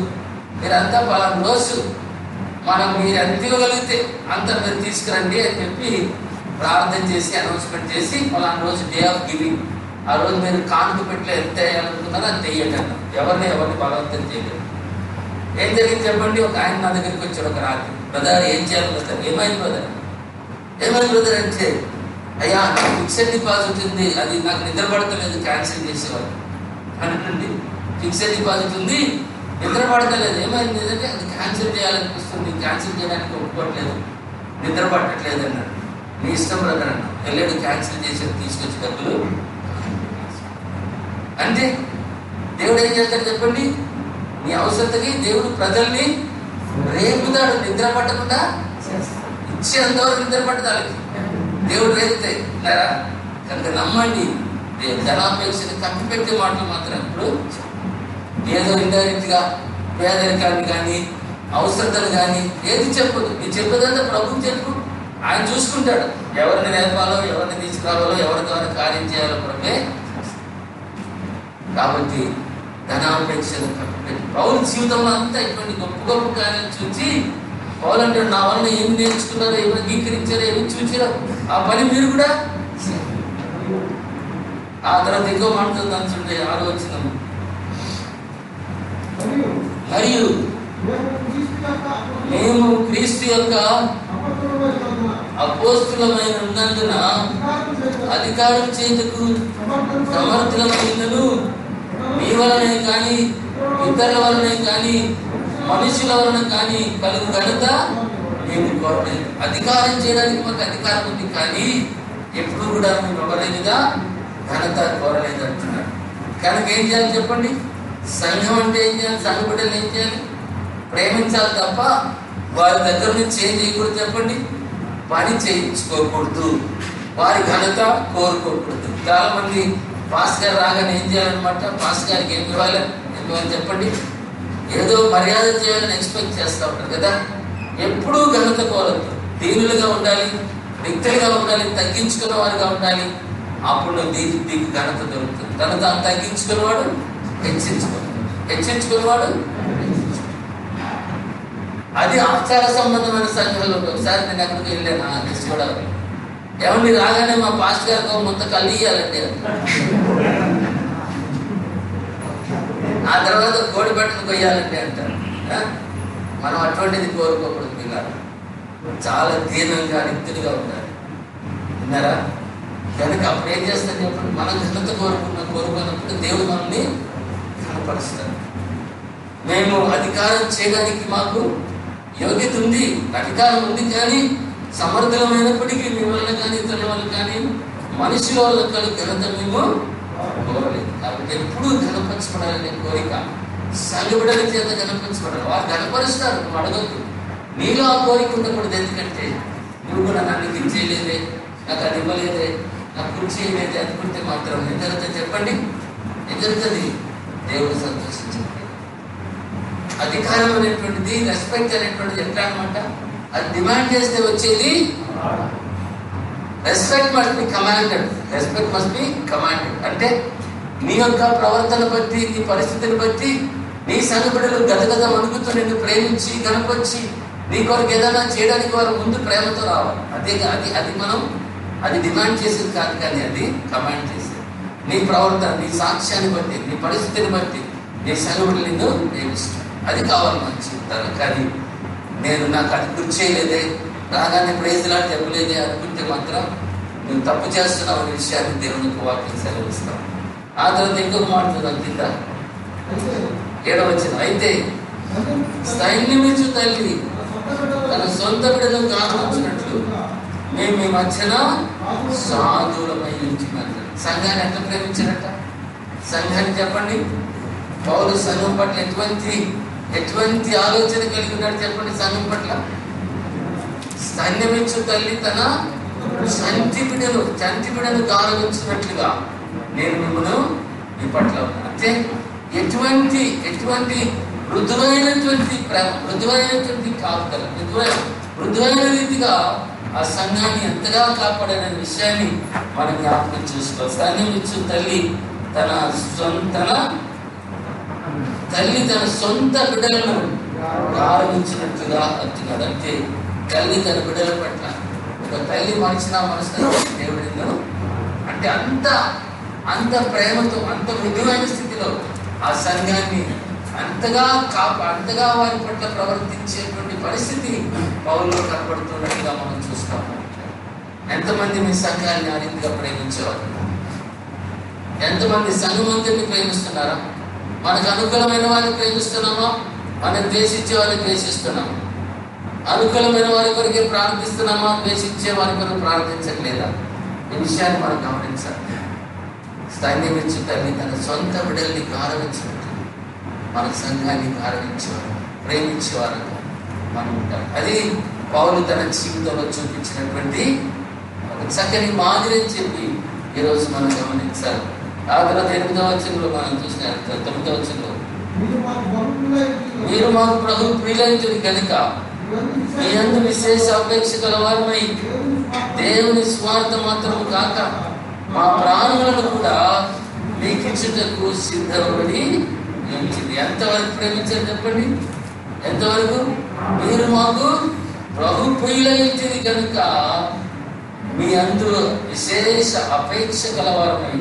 మీరంతా పలానా రోజు మీరు ఎంత ఇవ్వగలిగితే అంత మీరు తీసుకురండి అని చెప్పి ప్రార్థన చేసి అనౌన్స్మెంట్ చేసి, పలానా రోజు డే ఆఫ్ గివింగ్, ఆ రోజు మీరు కానుక పెట్టి ఎంత వేయాలనుకున్నారో అంత వేయండి అన్న. ఎవరిని బలవంతం చేయలేదు. ఏం జరిగింది చెప్పండి? ఒక ఆయన నా దగ్గరికి వచ్చాడు ఒక రాత్రి. బ్రదర్ ఏం చేయాలి బ్రదర్? ఏమైంది బ్రదర్ అంటే, అయ్యా నాకు ఫిక్స్డ్ డిపాజిట్ ఉంది, అది నాకు నిద్రపడతలేదు, క్యాన్సిల్ చేసేవారు అనండి. ఫిక్స్డ్ డిపాజిట్ ఉంది, నిద్రపడతలేదు. ఏమైంది అంటే, అది క్యాన్సిల్ చేయాలనిపిస్తుంది, క్యాన్సిల్ చేయడానికి ఒప్పుకోవట్లేదు, నిద్ర పట్టట్లేదు అన్నాడు. మీ ఇష్టం బ్రదర్ అన్నా. వెళ్ళాడు, క్యాన్సిల్ చేసేది, తీసుకొచ్చి డబ్బులు అంటే దేవుడు ఏం చేస్తాడు చెప్పండి? నీ అవసరతకి దేవుడు ప్రజల్ని రేపుతాడు, నిద్ర పట్టకుండా ఇచ్చేంతవరకు నిద్ర పట్టదానికి దేవుడు రేపుతే కనుక నమ్మండి. ధనాపేక్షని కప్పిపెట్టే మాటలు మాత్రం ఇప్పుడు ఏదో ఇండైరెక్ట్ గా పేదరికాన్ని కానీ అవసరతలు కానీ ఏది చెప్పదు. నీ చెప్పేదంతా ప్రభువు చెప్పు, ఆయన చూసుకుంటాడు. ఎవరిని రేపాలో, ఎవరిని తీసుకురావాలో, ఎవరి ద్వారా కార్యం చేయాలో ప్రభువే. కాబట్టి ధనాపేక్షను కప్పిపెట్టి పౌలు జీవితంలో అంతా ఇటువంటి గొప్ప గొప్ప కార్యాలు చూసి పౌలు అంటే నా వల్ల ఏమి నేర్చుకున్నారో, ఏమి అంగీకరించారో, ఏమి చూసారో ఆ పని మీరు కూడా. ఆ తర్వాత ఎక్కువ మాట్లాడుతుంది అనుకుంటే 6వ వచనం, మరియు మేము క్రీస్తు యొక్క అపోస్తులమైన ఉన్నందున అధికారం చేతకు సమర్థులమైనను మీ వలనే కానీ ఇతరుల వలనే కానీ మనుషుల వలన కానీ కలుగు ఘనత మేము కోరలేదు. అధికారం చేయడానికి మాకు అధికారం ఉంది, కానీ ఎప్పుడు కూడా మేము ఎవరైనా ఘనత కోరలేదు అంటున్నాడు. కనుక ఏం చేయాలి చెప్పండి? సంఘం అంటే ఏం చేయాలి? సంఘ బిడ్డలు ఏం చేయాలి? ప్రేమించాలి తప్ప వారి దగ్గర నుంచి ఏం చేయకూడదు చెప్పండి? పని చేయించుకోకూడదు, వారి ఘనత కోరుకోకూడదు. చాలా మంది పాస్ గారు రాగానే ఏం చేయాలన్నమాట? పాస్ గారికి ఏం ఇవ్వాలి చెప్పండి? ఏదో మర్యాద చేయాలని ఎక్స్పెక్ట్ చేస్తూ ఉంటారు కదా. ఎప్పుడూ ఘనత కోరద్దు. దీనులుగా ఉండాలి, వ్యక్తులుగా ఉండాలి, తగ్గించుకున్న వారిగా ఉండాలి. అప్పుడు దీనికి ఘనత దొరుకుతుంది. తను తాను తగ్గించుకున్నవాడు హెచ్చించుకున్నవాడు. అది ఆచార సంబంధమైన సంఘాలు. ఒకసారి నేను ఎక్కడికి వెళ్ళాను కూడా, ఎవరిని రాగానే మా పాస్టర్ గారు మొత్తం కళ్ళు ఇయ్యాలంటే, ఆ తర్వాత కోడి బట్టలు కొయ్యాలంటే అంటారు. మనం అటువంటిది కోరుకోకూడదు. పిల్లలు చాలా దీనంగా నిత్యులుగా ఉండాలి. విన్నారా? కనుక అప్పుడు ఏం చేస్తారు చెప్పండి? మనం ఘనత కోరుకున్నప్పుడు దేవుడు మనల్ని ఘనపరుస్తాడు. మేము అధికారం చేయడానికి మాకు యోగ్యత ఉంది, అధికారం ఉంది, కానీ సమర్థులమైనప్పటికీ మీ వల్ల కానీ ఇతరుల వల్ల కానీ మనుషుల వల్ల కానీ ఘనత మేము కోరలేదు. కాబట్టి ఎప్పుడూ ఘనపరచబడాలనే కోరిక సంఘ బిడ్డల చేత ఘనపరచబడాలి. వారు ఘనపరుస్తారు, నువ్వు అడగద్దు. నీలో ఆ కోరిక ఉండకూడదు. ఎందుకంటే నువ్వు కూడా నన్ను ఇది చేయలేదే, నాకు అది ఇవ్వలేదే, నాకు కృషి చేయలేదే అనుకుంటే మాత్రం ఏం జరుగుతుంది చెప్పండి? ఏం జరుగుతుంది? దేవుడు సంతోషించండి. అధికారం అనేటువంటిది, రెస్పెక్ట్ అనేటువంటిది ఎట్లా అనమాట? అది డిమాండ్ చేస్తే వచ్చేది. Respect must be commanded. Respect must be commanded అంటే నీ యొక్క ప్రవర్తన బట్టి, నీ పరిస్థితిని బట్టి నీ సంఘ బిడ్డలు గదగద వణుకుతూ నిన్ను ప్రేమించి కనపరిచి నీ కొరకు ఏదైనా చేయడానికి వారు ముందు ప్రేమతో రావాలి. అది మనం అది డిమాండ్ చేసేది కాదు, కానీ అది కమాండ్ చేసేది. నీ ప్రవర్తన, నీ సాక్ష్యాన్ని బట్టి, నీ పరిస్థితిని బట్టి నీ సంఘ బిడ్డలు నిన్ను ప్రేమిస్తాడు. అది కావాలి మన జీవితాలు. కానీ నాకు అది గుర్తు చేయలేదే, రాగానే ప్రైజ్లా చెప్పలేదే అనుకుంటే మాత్రం నువ్వు తప్పు చేస్తున్నావు అనే విషయాన్ని దేవునికి వాక్యం సెలవిస్తాం. ఆ తర్వాత ఇంకొక మాట కింద 7వ వచనం, అయితే సైన్యమిచ్చు తల్లి తన సొంత బిడ్డలను కాపాడుతున్నట్లు మేము మీ మధ్యన సాధువులమై ఉంటున్నాం. సంఘాన్ని ఎంత ప్రేమించారట? సంఘాన్ని చెప్పండి. పౌలు సంఘం పట్ల ఎటువంటి ఆలోచన కలిగి ఉన్నాడు చెప్పండి? సంఘం పట్ల సైన్యమిచ్చు తల్లి తన చంటి బిడ్డను గౌరవించినట్లుగా నేను మిమ్మల్ని మీ పట్ల అంటే ఎటువంటి మృదువైనటువంటి ప్రేమ, మృదువైనటువంటి కాపుదల, మృదువైన రీతిగా ఆ సంఘాన్ని ఎంతగా కాపాడనే విషయాన్ని మనం జ్ఞాపకం చేసుకోవాలి. సైన్యమిచ్చు తల్లి తన సొంత బిడ్డలను గౌరవించినట్లుగా అంటున్నాడు. అంటే తల్లి తన బిడ్డల పట్ల, ఒక తల్లి మనిషిన మనసు దేవుడిను అంటే అంత ప్రేమతో, అంత మృదువైన స్థితిలో ఆ సంఘాన్ని అంతగా వారి పట్ల ప్రవర్తించేటువంటి పరిస్థితి పౌల్లో కనబడుతున్నట్టుగా మనం చూస్తాము. ఎంతమంది మీ సంఘాన్ని ఆ రీతిగా ప్రేమించేవారు? ఎంతమంది సంఘమంతుని ప్రేమిస్తున్నారా? మనకు అనుకూలమైన వారిని ప్రేమిస్తున్నామా? మనం ద్వేషించే వారిని ద్వేషిస్తున్నామా? అనుకూలమైన వారి కొరకే ప్రార్థిస్తున్నామా? ద్వేషించే వారి కొరకు ప్రార్థించట్లేదా? ఈ విషయాన్ని మనం గమనించాలి. స్థైర్యమిచ్చు తల్లి తన సొంత బిడ్డల్ని గౌరవించినట్టు మన సంఘాన్ని గౌరవించేవారు, ప్రేమించేవారు మనం ఉంటాం. అది పౌలు తన జీవితంలో చూపించినటువంటి ఒక చక్కని మాదిరి అని చెప్పి ఈరోజు మనం గమనించాలి. ఆ తర్వాత 8వ వచనంలో మనం చూసిన 9వ వచనంలో మీరు మాకు ప్రభు ప్రియులైనది కనుక మీ యందు విశేష అపేక్ష గలవారమై దేవుని స్వార్థ మాత్రం కాక మా ప్రాణములను కూడా మీకిచ్చుటకు సిద్ధమని ఉంచింది. ఎంతవరకు ప్రేమించారు చెప్పండి? ఎంతవరకు? మీరు మాకు ప్రభు ప్రియులైనది కనుక మీ అందు విశేష అపేక్ష గలవారమై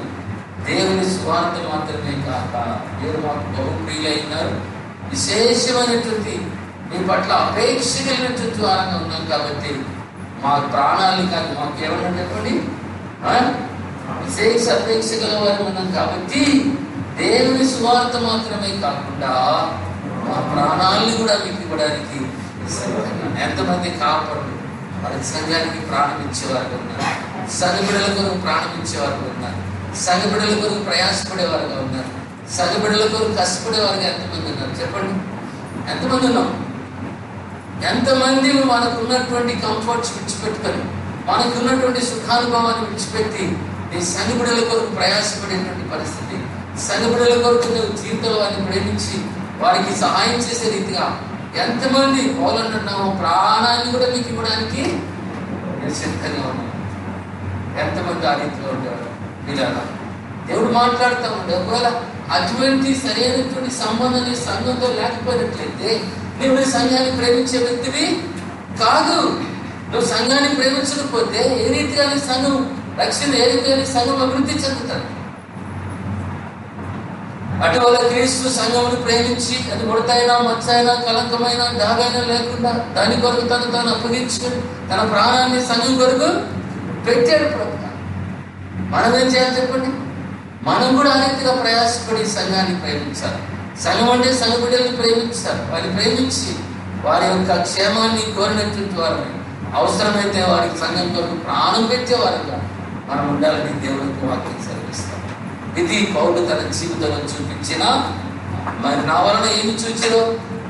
దేవుని స్వార్థ మాత్రమే కాక మీరు మాకు బహుప్రియులైనారు, విశేషమైనటువంటి మీ పట్ల అపేక్ష కలిగినటువంటి వారంగా ఉన్నాం కాబట్టి మా ప్రాణాలని కాదు, మాకు ఏమన్నా చెప్పండి, విశేష అపేక్ష గలవారు ఉన్నాం కాబట్టి దేవుని స్వార్థ మాత్రమే కాకుండా మా ప్రాణాలని కూడా మీకు ఇవ్వడానికి ఎంతమంది కాపాడు వారి సంఘానికి ప్రాణం ఇచ్చేవారుగా ఉన్నారు, సంఘబిడ్డల కొరకు ప్రాణం ఇచ్చేవారుగా ఉన్నారు, సంఘబిడ్డల కొరకు ప్రయాసపడేవారుగా ఉన్నారు, సంఘబిడ్డల కొరకు కష్టపడేవారుగా ఎంతమంది ఉన్నారు చెప్పండి? ఎంతమంది ఉన్నాం? ఎంతమంది మనకున్నటువంటి కంఫర్ట్స్ విడిచిపెట్టుకొని మనకున్నటువంటి సుఖానుభవాన్ని విడిచిపెట్టి నీ సంఘబిడ్డల కొరకు ప్రయాసపడేటువంటి పరిస్థితి, సంఘబిడ్డల కొరకు నువ్వు జీవితంలో వారిని ప్రేమించి వారికి సహాయం చేసే రీతిగా ఎంతమంది పోలంటున్నామో ప్రాణాన్ని కూడా మీకు ఇవ్వడానికి నేను సిద్ధంగా ఉన్నాను. ఎంతమంది ఆ రీతిలో ఉండేవారు? ఇలా దేవుడు మాట్లాడుతూ ఉండే ఒకవేళ అటువంటి సరైనటువంటి సంబంధం సంఘంతో లేకపోయినట్లయితే నువ్వు సంఘాన్ని ప్రేమించే వ్యక్తివి కాదు. నువ్వు సంఘాన్ని ప్రేమించకపోతే ఏ రీతిగా సంఘం రక్షణ, ఏ రీతిగా సంఘం అభివృద్ధి చెందుతాడు. అటువల్ల క్రీస్తు సంఘమును ప్రేమించి అది ముడతైనా మచ్చైనా కలంకమైన దాగైనా లేకుండా దాని కొరకు తాను అప్పగించుకుని తన ప్రాణాన్ని సంఘం కొరకు పెట్టాడు ప్రభు. మనం ఏం చేయాలి చెప్పండి? మనం కూడా ఆ రీతిగా ప్రయాసపడి సంఘాన్ని ప్రేమించాలి. సంఘం అంటే సంఘ బిడ్డలను ప్రేమించాలి. వారిని ప్రేమించి వారి యొక్క క్షేమాన్ని కోరినటువంటి వారిని అవసరమైతే వారికి సంఘం కొరకు ప్రాణం పెట్టేవారుగా మనం ఉండాలని దేవునికి వాక్యం సెలవిస్తాం. ఇది పౌలు తన జీవితంలో చూపించిన, మరి నా వలన ఏమి చూచిరో,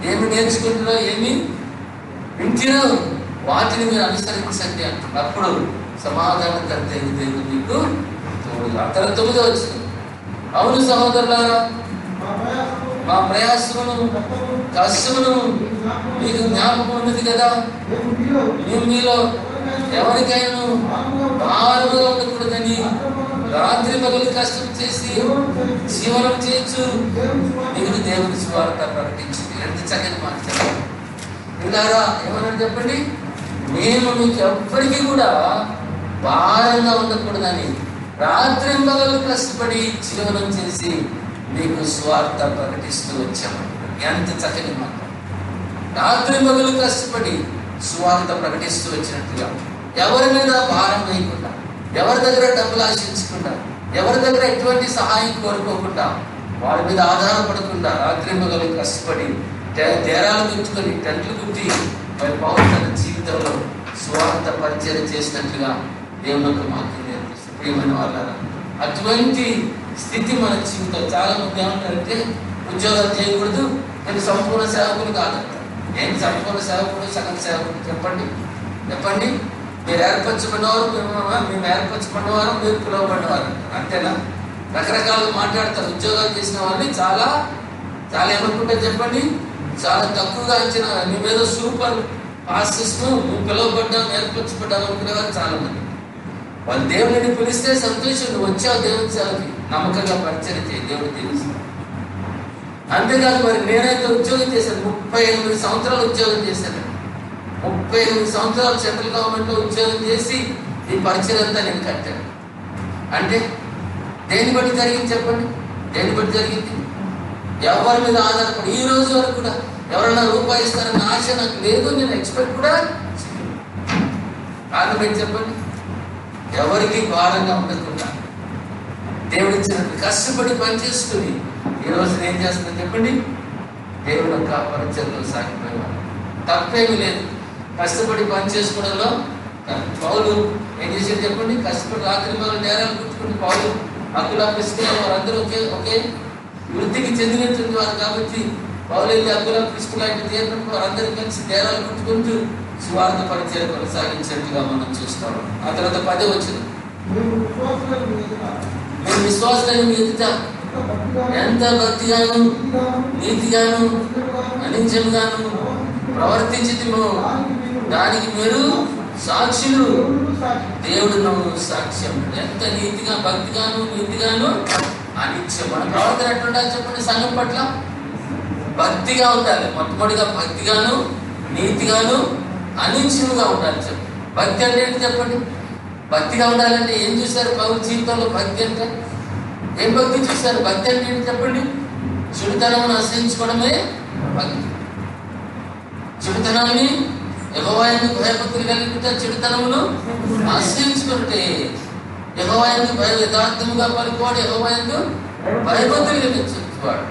ఏమి నేర్చుకుంటున్నారో, ఏమి వింటిరో వాటిని మీరు అనుసరించండి అంటున్నప్పుడు సమాధానకర్త దేవుడు మీకు తోడుగా. అతను 9వ వచనం, అవును సహోదరులారా, మా ప్రయాసమును కష్టమును మీకు జ్ఞాపకం ఉన్నది కదా. మేము మీలో ఎవరికైనా భారముగా ఉండకూడదని రాత్రి పగలు కష్టం చేసి జీవనం చేయొచ్చు మీరు దేవుని సువార్త ప్రకటించింది. ఎంత చక్కని మాట్లాడారు ఇలారా. ఏమన్నా చెప్పండి? మేము మీకు ఎప్పటికీ కూడా భారంగా ఉండకూడదని రాత్రి పగలు కష్టపడి జీవనం చేసి మీకు స్వార్థ ప్రకటిస్తూ వచ్చాము. ఎంత చక్కని మాట! రాత్రి పగలు కష్టపడి స్వార్థ ప్రకటిస్తూ వచ్చినట్టుగా ఎవరి మీద భారం వేయకుండా, ఎవరి దగ్గర డబ్బులు ఆశించకుండా, ఎవరి దగ్గర ఎటువంటి సహాయం కోరుకోకుండా, వారి మీద ఆధారపడకుండా రాత్రి పగలు కష్టపడి తేరాలు గుర్తుకొని టెంట్లు కుట్టి మరి పౌరు తన జీవితంలో స్వార్థ పరిచయం చేసినట్లుగా దేవుని యొక్క మాకు నేర్పిస్తుంది. ప్రియమైన వాళ్ళారా, అటువంటి స్థితి మన జీవితం. చాలా మంది ఏమంటారంటే ఉద్యోగాలు చేయకూడదు, నేను సంపూర్ణ సేవకులు కాదంట. నేను సంపూర్ణ సేవకుడు, సగం సేవకుడు చెప్పండి? చెప్పండి. మీరు ఏర్పరచుకున్నవారు, మేము ఏర్పరచుకున్నవారు, మీరు పిలువబడినవారు, అంతేనా? రకరకాలుగా మాట్లాడతారు. ఉద్యోగాలు చేసిన వాళ్ళని చాలా చాలా ఏమనుకుంటారు చెప్పండి? చాలా తక్కువగా అంచనా, నీ మీద సూపర్ ఆశిస్తూ నువ్వు పిలువబడ్డావు, ఏర్పరచుకుంటావు అనుకునేవారు చాలా మంది. వాళ్ళు దేవుడిని పిలిస్తే సంతోషం, నువ్వు వచ్చావు దేవుని సేవకి, నమ్మకంగా పరిచయం చేయి, దేవుడు తెలుస్తాడు. అంతేకాదు మరి నేనైతే ఉద్యోగం చేశాను, 38 సంవత్సరాలు ఉద్యోగం చేశాను. 38 సంవత్సరాలు సెంట్రల్ గవర్నమెంట్లో ఉద్యోగం చేసి ఈ పరిచయం అంతా నేను కట్టాను. అంటే దేని బట్టి జరిగింది చెప్పండి? దేని బట్టి జరిగింది? ఎవరి మీద ఆధారపడి ఈ రోజు వరకు కూడా ఎవరైనా రూపాయి ఇస్తారన్న ఆశ నాకు లేదు, నేను ఎక్స్పెక్ట్ కూడా కారణం ఏంటి చెప్పండి? ఎవరికి భారంగా ఉండకుండా దేవుడు ఇచ్చినట్టు కష్టపడి పనిచేసుకుని ఈరోజు ఏం చేస్తుందని చెప్పండి? దేవుడు యొక్క పరిచయంలో సాగిపోయేవాడు. తప్పేమీ లేదు. కష్టపడి పని చేసుకోవడంలో పౌలు ఏం చేసేది చెప్పండి? కష్టపడి రాత్రి మగలు నేరాలు కుట్టుకుని పౌలు అకుల ప్రిస్కిలా వారందరూ ఒకే వృత్తికి చెందినటువంటి వారు కాబట్టి పౌలు వెళ్ళి అకుల ప్రిస్కిలా ఇంటి చేరినప్పుడు వారందరూ కలిసి తేరాలు కొట్టుకుంటూ సువార్త పరిచయం కొనసాగించినట్టుగా మనం చూస్తాం. ఆ తర్వాత 10వ వచనం, మేము విశ్వాసులైన మీ ఎదుట ఎంత భక్తిగాను నీతిగాను అనించముగాను ప్రవర్తించితిమో దానికి మీరు సాక్షులు, దేవుడు సాక్ష్యం. ఎంత నీతిగా భక్తిగాను నీతిగాను అనిత్యం. మన ప్రవర్తన ఎట్లుండాలి చెప్పండి? సంఘం పట్ల భక్తిగా ఉండాలి. మొట్టమొదటిగా భక్తిగాను నీతిగాను అనిత్యముగా ఉండాలి. చెప్పండి భక్తి అంటే ఏంటి చెప్పండి? భక్తిగా ఉండాలంటే ఏం చూశారు పౌరు జీవితంలో? భక్తి అంటే ఏం భక్తి చూశారు? భక్తి అంటే ఏంటి చెప్పండి? చెడుతనమును ఆశ్రయించుకోవడమే భక్తి. చెడుతనాన్ని యెహోవా యందు భయభక్తులు కలిగితే చెడుతనమును ఆశ్రయించుకుంటే యెహోవా యందు యథార్థముగా పలుకువాడు యెహోవా యందు భయభక్తులు కలిగించువాడు.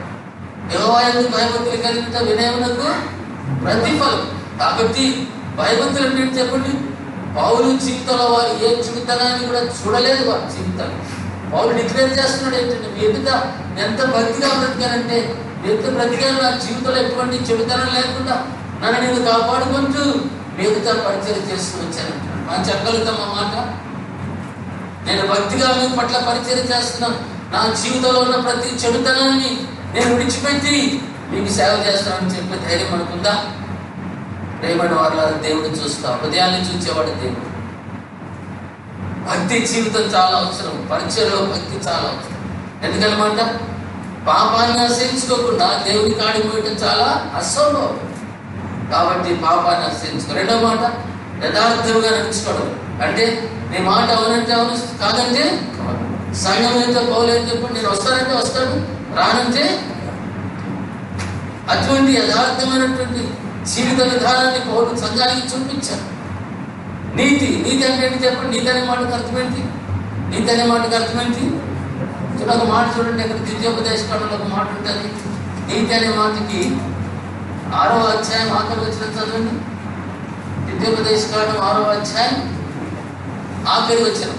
యెహోవా యందు భయభక్తులు కలిగితే వినయమునకు ప్రతిఫలం. కాబట్టి భయభక్తులు అంటే చెప్పండి? పౌలు జీవితంలో వారు ఏ చెడుతనాన్ని కూడా చూడలేదు. వారి జీవితాన్ని పౌలు డిక్లేర్ చేస్తున్నాడు ఏంటంటే, మీ ఎదుట ఎంత భక్తిగా బ్రతికానంటే, మీ ఎదుట బ్రతికాను, నా జీవితంలో ఎటువంటి చెడుతనం లేకుండా నన్ను నేను కాపాడుకుంటూ మిగతా పరిచయం చేస్తూ వచ్చానంట. మనం చెప్పగలుగుతాం ఆ మాట? నేను భక్తిగా మీ పట్ల పరిచయం చేస్తున్నాను, నా జీవితంలో ఉన్న ప్రతి చెడుతనాన్ని నేను విడిచిపెట్టి మీకు సేవ చేస్తానని చెప్పే ధైర్యం అనుకుందా? ప్రేమైన వాళ్ళ దేవుడు చూస్తా, హృదయాన్ని చూసేవాడు దేవుడు. భక్తి జీవితం చాలా అవసరం. పరిచయంలో భక్తి చాలా అవసరం. ఎందుకనమాట? పాపాన్ని ఆశ్రయించుకోకుండా దేవుని కాడికి పోయటం చాలా అసంభవం. కాబట్టి పాపాన్ని ఆశ్రయించుకో. రెండో మాట, యథార్థంగా నడుచుకోవడం. అంటే నీ మాట అవునంటే అవును, కాదంటే సంఘం అయితే పౌలు ఏం చెప్పండి, నేను వస్తానంటే వస్తాను, రానంటే. అటువంటి యథార్థమైనటువంటి జీవిత విధానాన్ని పౌలు సంఘానికి చూపించారు. నీతి అంటే ఏంటి చెప్పండి? నీతి అనే మాటకు అర్థమేంటి? నీతి అనే మాటకు అర్థమేంటి? ఒక మాట చూడండి, అక్కడ ద్వితీయోపదేశకాండంలో ఒక మాట ఉంటుంది. నీతి అనే మాటకి 6వ అధ్యాయం ఆఖరి వచనం చదవండి. ద్వితీయోపదేశకాండం 6వ అధ్యాయం ఆఖరి వచనం.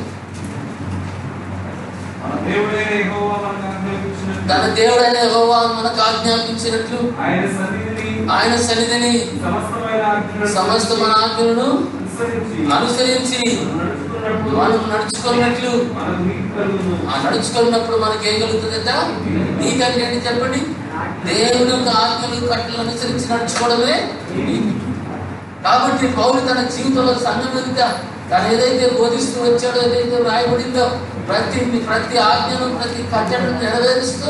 తన దేవుడైన యెహోవా మనకు ఆజ్ఞాపించినట్లు ఆయన సన్నిధిని సమస్తమైన ఆజ్ఞలను అనుసరించి మనం నడుచుకున్నట్లు, ఆ నడుచుకున్నప్పుడు మనకి ఏం కలుగుతుందట? నీతి అంటే ఏంటి చెప్పండి? దేవుని యొక్క ఆజ్ఞలు కట్టలు అనుసరించి నడుచుకోవడమే నీతి. కాబట్టి పౌలు తన జీవితంలో సంఘం ఎదుట తను ఏదైతే బోధిస్తూ వచ్చాడో, ఏదైతే రాయబడిందో ప్రతి ఆజ్ఞను ప్రతి కట్టడను నెరవేరుస్తూ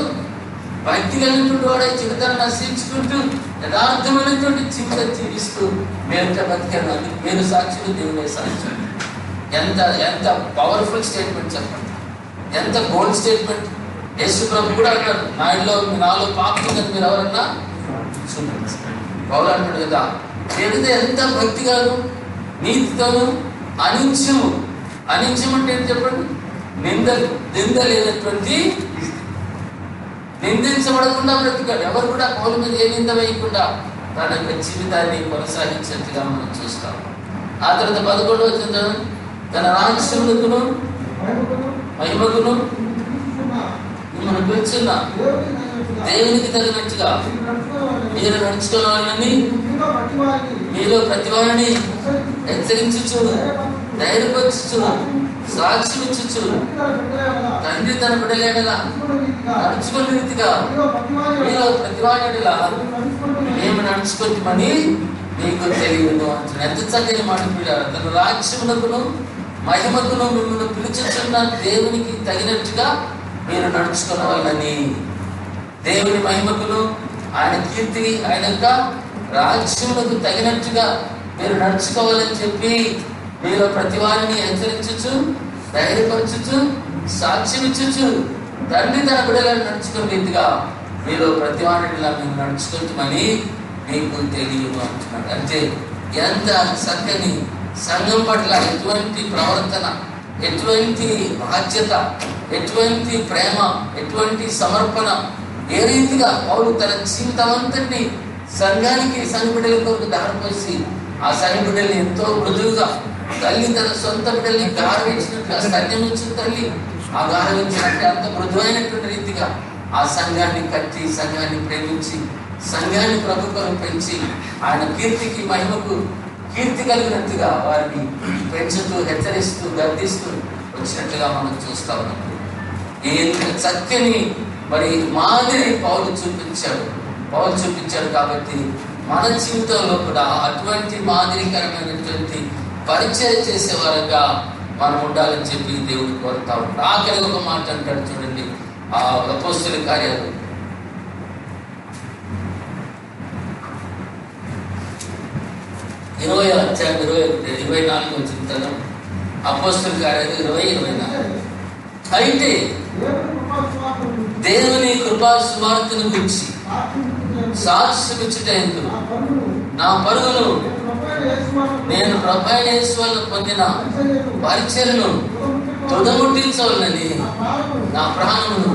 భక్తి కలిగినటువంటి వాడే జీవితాన్ని నశించుకుంటూ యథార్థమైనటువంటి జీవితం జీవిస్తూ మేలుట బతికాను. మీరు సాక్షులు, దేవుడే సాక్షులు. ఎంత పవర్ఫుల్ స్టేట్మెంట్ చెప్పండి, ఎంత బోల్డ్ స్టేట్మెంట్. యేసు ప్రభు కూడా అంటారు, నాలో పాపం ఉందని మీరు ఎవరన్నా చూడండి. పౌలు అంటాడు కదా, ఎదిగితే ఎంత భక్తిగాను నీతితోను అనిత్యము. అనిత్యం అంటే ఏంటి చెప్పండి? నింద లేనటువంటి, నిందించబడకుండా బ్రతికాడు. ఎవరు కూడా పౌలు మీద ఏ నింద వేయకుండా తన యొక్క జీవితాన్ని కొనసాగించినట్టుగా మనం చూస్తాం. ఆ తర్వాత 11వ వచనం, తన రాజ్యమునకును మహిమకును మిమ్మల్ని పిలుచున్న దేవునికి తగినట్టుగా మీరు నడుచుకోవాలని మీలో ప్రతి వారిని హెచ్చరించుచు, ధైర్యపరచుచు, సాక్షిమిచ్చుచు, తండ్రి తన బిడ్డలేడలా నడుచుకునే రీతిగా మీలో ప్రతి వాడిలా మేము నడుచుకుంటామని మీకు తెలియదు అంటున్నాడు. ఎంత చక్కని మాట పిల్లారు. తన రాజ్యమునకును మహిమకును మిమ్మల్ని పిలుచుచున్న దేవునికి తగినట్టుగా మీరు నడుచుకోవాలని, దేవుని మహిమకును ఆయన కీర్తి ఆయన యొక్క రాజ్యములకు తగినట్టుగా మీరు నడుచుకోవాలని చెప్పి మీలో ప్రతి వారిని హెచ్చరించుచు, ధైర్యపరచుచు, సాక్ష్యమిచ్చుచు, తండ్రి తన బిడ్డలను నడుచుకునే రీతిగా మీలో ప్రతి వారిని మేము నడుచుకుంటామని మీకు తెలియదు అంటున్నాడు. అంటే ఎంత చక్కని సంఘం పట్ల ఎటువంటి ప్రవర్తన, ఎటువంటి బాధ్యత, ఎటువంటి ప్రేమ, ఎటువంటి సమర్పణ, ఏ రీతిగా పౌలు తన జీవితం అంతటిని సంఘానికి, సంఘ బిడ్డల కొరకు దారిపోసి ఆ సంఘ బిడ్డల్ని ఎంతో మృదువుగా, తల్లి తన సొంత బిడ్డల్ని గారవించినట్లుగా స్తన్యం ఇచ్చిన తల్లి ఆగారవించినట్టే అంత మృదువైనటువంటి రీతిగా ఆ సంఘాన్ని కట్టి, సంఘాన్ని ప్రేమించి, సంఘాన్ని ప్రభు కొరకు పెంచి, ఆయన కీర్తికి మహిమకు కీర్తి కలిగినట్టుగా వారిని పెంచుతూ, హెచ్చరిస్తూ, గర్దిస్తూ వచ్చినట్లుగా మనం చూస్తా ఉన్నాం. ఎంత చక్కని మరి మాదిరి పౌలు చూపించాడు కాబట్టి మన జీవితంలో కూడా అటువంటి మాదిరికరమైనటువంటి పరిచయం చేసేవారుగా మనం ఉండాలని చెప్పి దేవుడు కోరుతా ఉంటాడు. ఆఖరి ఒక మాట అంటాడు చూడండి, ఆ అపోస్తలుల కార్యాలు 20:24 చెప్తాను. అపోస్తలుల కార్యాలు 20:24. అయితే దేవుని కృపా సువార్తను గురించి సాక్ష్యమిచ్చుటకు నా పరుగును నేను ప్రభువైన యేసు వలన పొందిన పరిచర్యను తుదముట్టించవలనని నా ప్రాణమును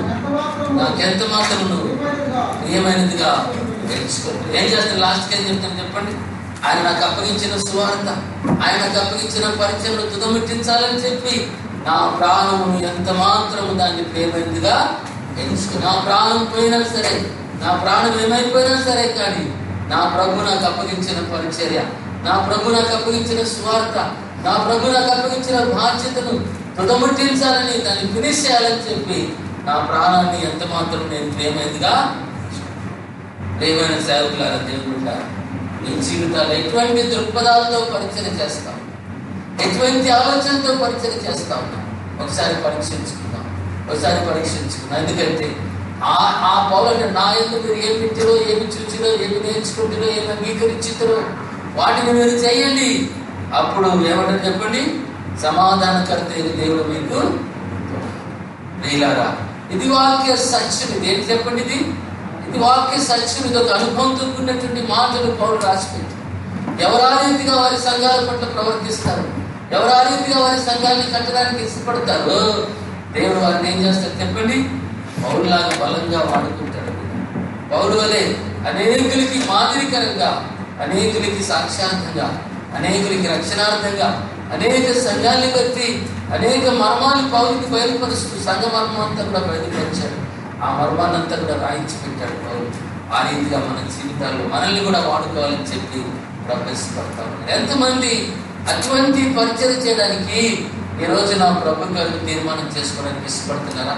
నాకెంత మాత్రమును ప్రియమైనదిగా తెలుసుకోండి. ఏం చేస్తాను? లాస్ట్కి ఏం చెప్తాను చెప్పండి. ఆయన నాకు అప్పగించిన సువార్త, ఆయన నాకు అప్పగించిన పరిచర్యను తుదముట్టించాలని చెప్పి నా ప్రాణమును ఎంత మాత్రము దాన్ని ప్రియమైనదిగా ఎంచుకుని, నా ప్రాణం పోయినా సరే, నా ప్రాణం ఏమైపోయినా సరే, కానీ నా ప్రభు నాకు అప్పగించిన పరిచర్య, నా ప్రభు నాకు అప్పగించిన సువార్త, నా ప్రభు నాకు అప్పగించిన బాధ్యతను తుదముట్టించాలని, దాన్ని ఫినిష్ చేయాలని చెప్పి నా ప్రాణాన్ని ఎంత మాత్రం నేను ప్రియమైనదిగా. ప్రియమైన సేవకులారా, దేవుడా, మీ జీవితాలు ఎటువంటి దృక్పథాలతో పరిచయం చేస్తాం, ఎటువంటి ఆలోచనతో పరిచయం చేస్తా ఉన్నాం? ఒకసారి పరీక్షించుకుందాం. ఎందుకంటే ఆ పౌరులు నా ఎందుకు మీరు ఏమి వింటారో, ఏమి చూచిరో, ఏమి నేర్చుకుంటారో, ఏమి అంగీకరించుతారో వాటిని మీరు చేయండి. అప్పుడు ఏమంటారు చెప్పండి? సమాధానకర్త దేవుడు మీకు. ప్రియులారా, ఇది వాక్య సత్యం. ఇది ఏంటి చెప్పండి? ఇది వాక్య సత్యం. ఇది ఒక అనుభవంతో కూడినటువంటి మాటలు పౌరులు రాసిపెట్టారు. ఎవరు ఆ రీతిగా వారి సంఘాల పట్ల ప్రవర్తిస్తారు, ఎవరు ఆ రీతిగా వారి సంఘాన్ని కట్టడానికి ఇష్టపడతారు, దేవుడు వారిని ఏం చేస్తారు చెప్పండి? పౌరులాగా బలంగా వాడుకుంటాడు. పౌరు వలె అనేకులకి మాదిరికరంగా, అనేకులకి సాక్షాత్తంగా, అనేకులకి రక్షణార్థంగా, అనేక సంఘాన్ని బట్టి అనేక మర్మాలు పౌరుకి బయలుపరుస్తూ సంఘ మర్మం అంతా కూడా బయలుపరిచాడు. ఆ మర్మాన్ని అంతా కూడా రాయించి పెట్టాడు పౌరు. ఆ రీతిగా మన జీవితాల్లో మనల్ని కూడా వాడుకోవాలని చెప్పి ప్రవేశపడతాం. ఎంతమంది అటువంటి పరిచయం చేయడానికి ఈ రోజు నా ప్రభు గారికి తీర్మానం చేసుకోవడానికి ఇష్టపడుతున్నారా?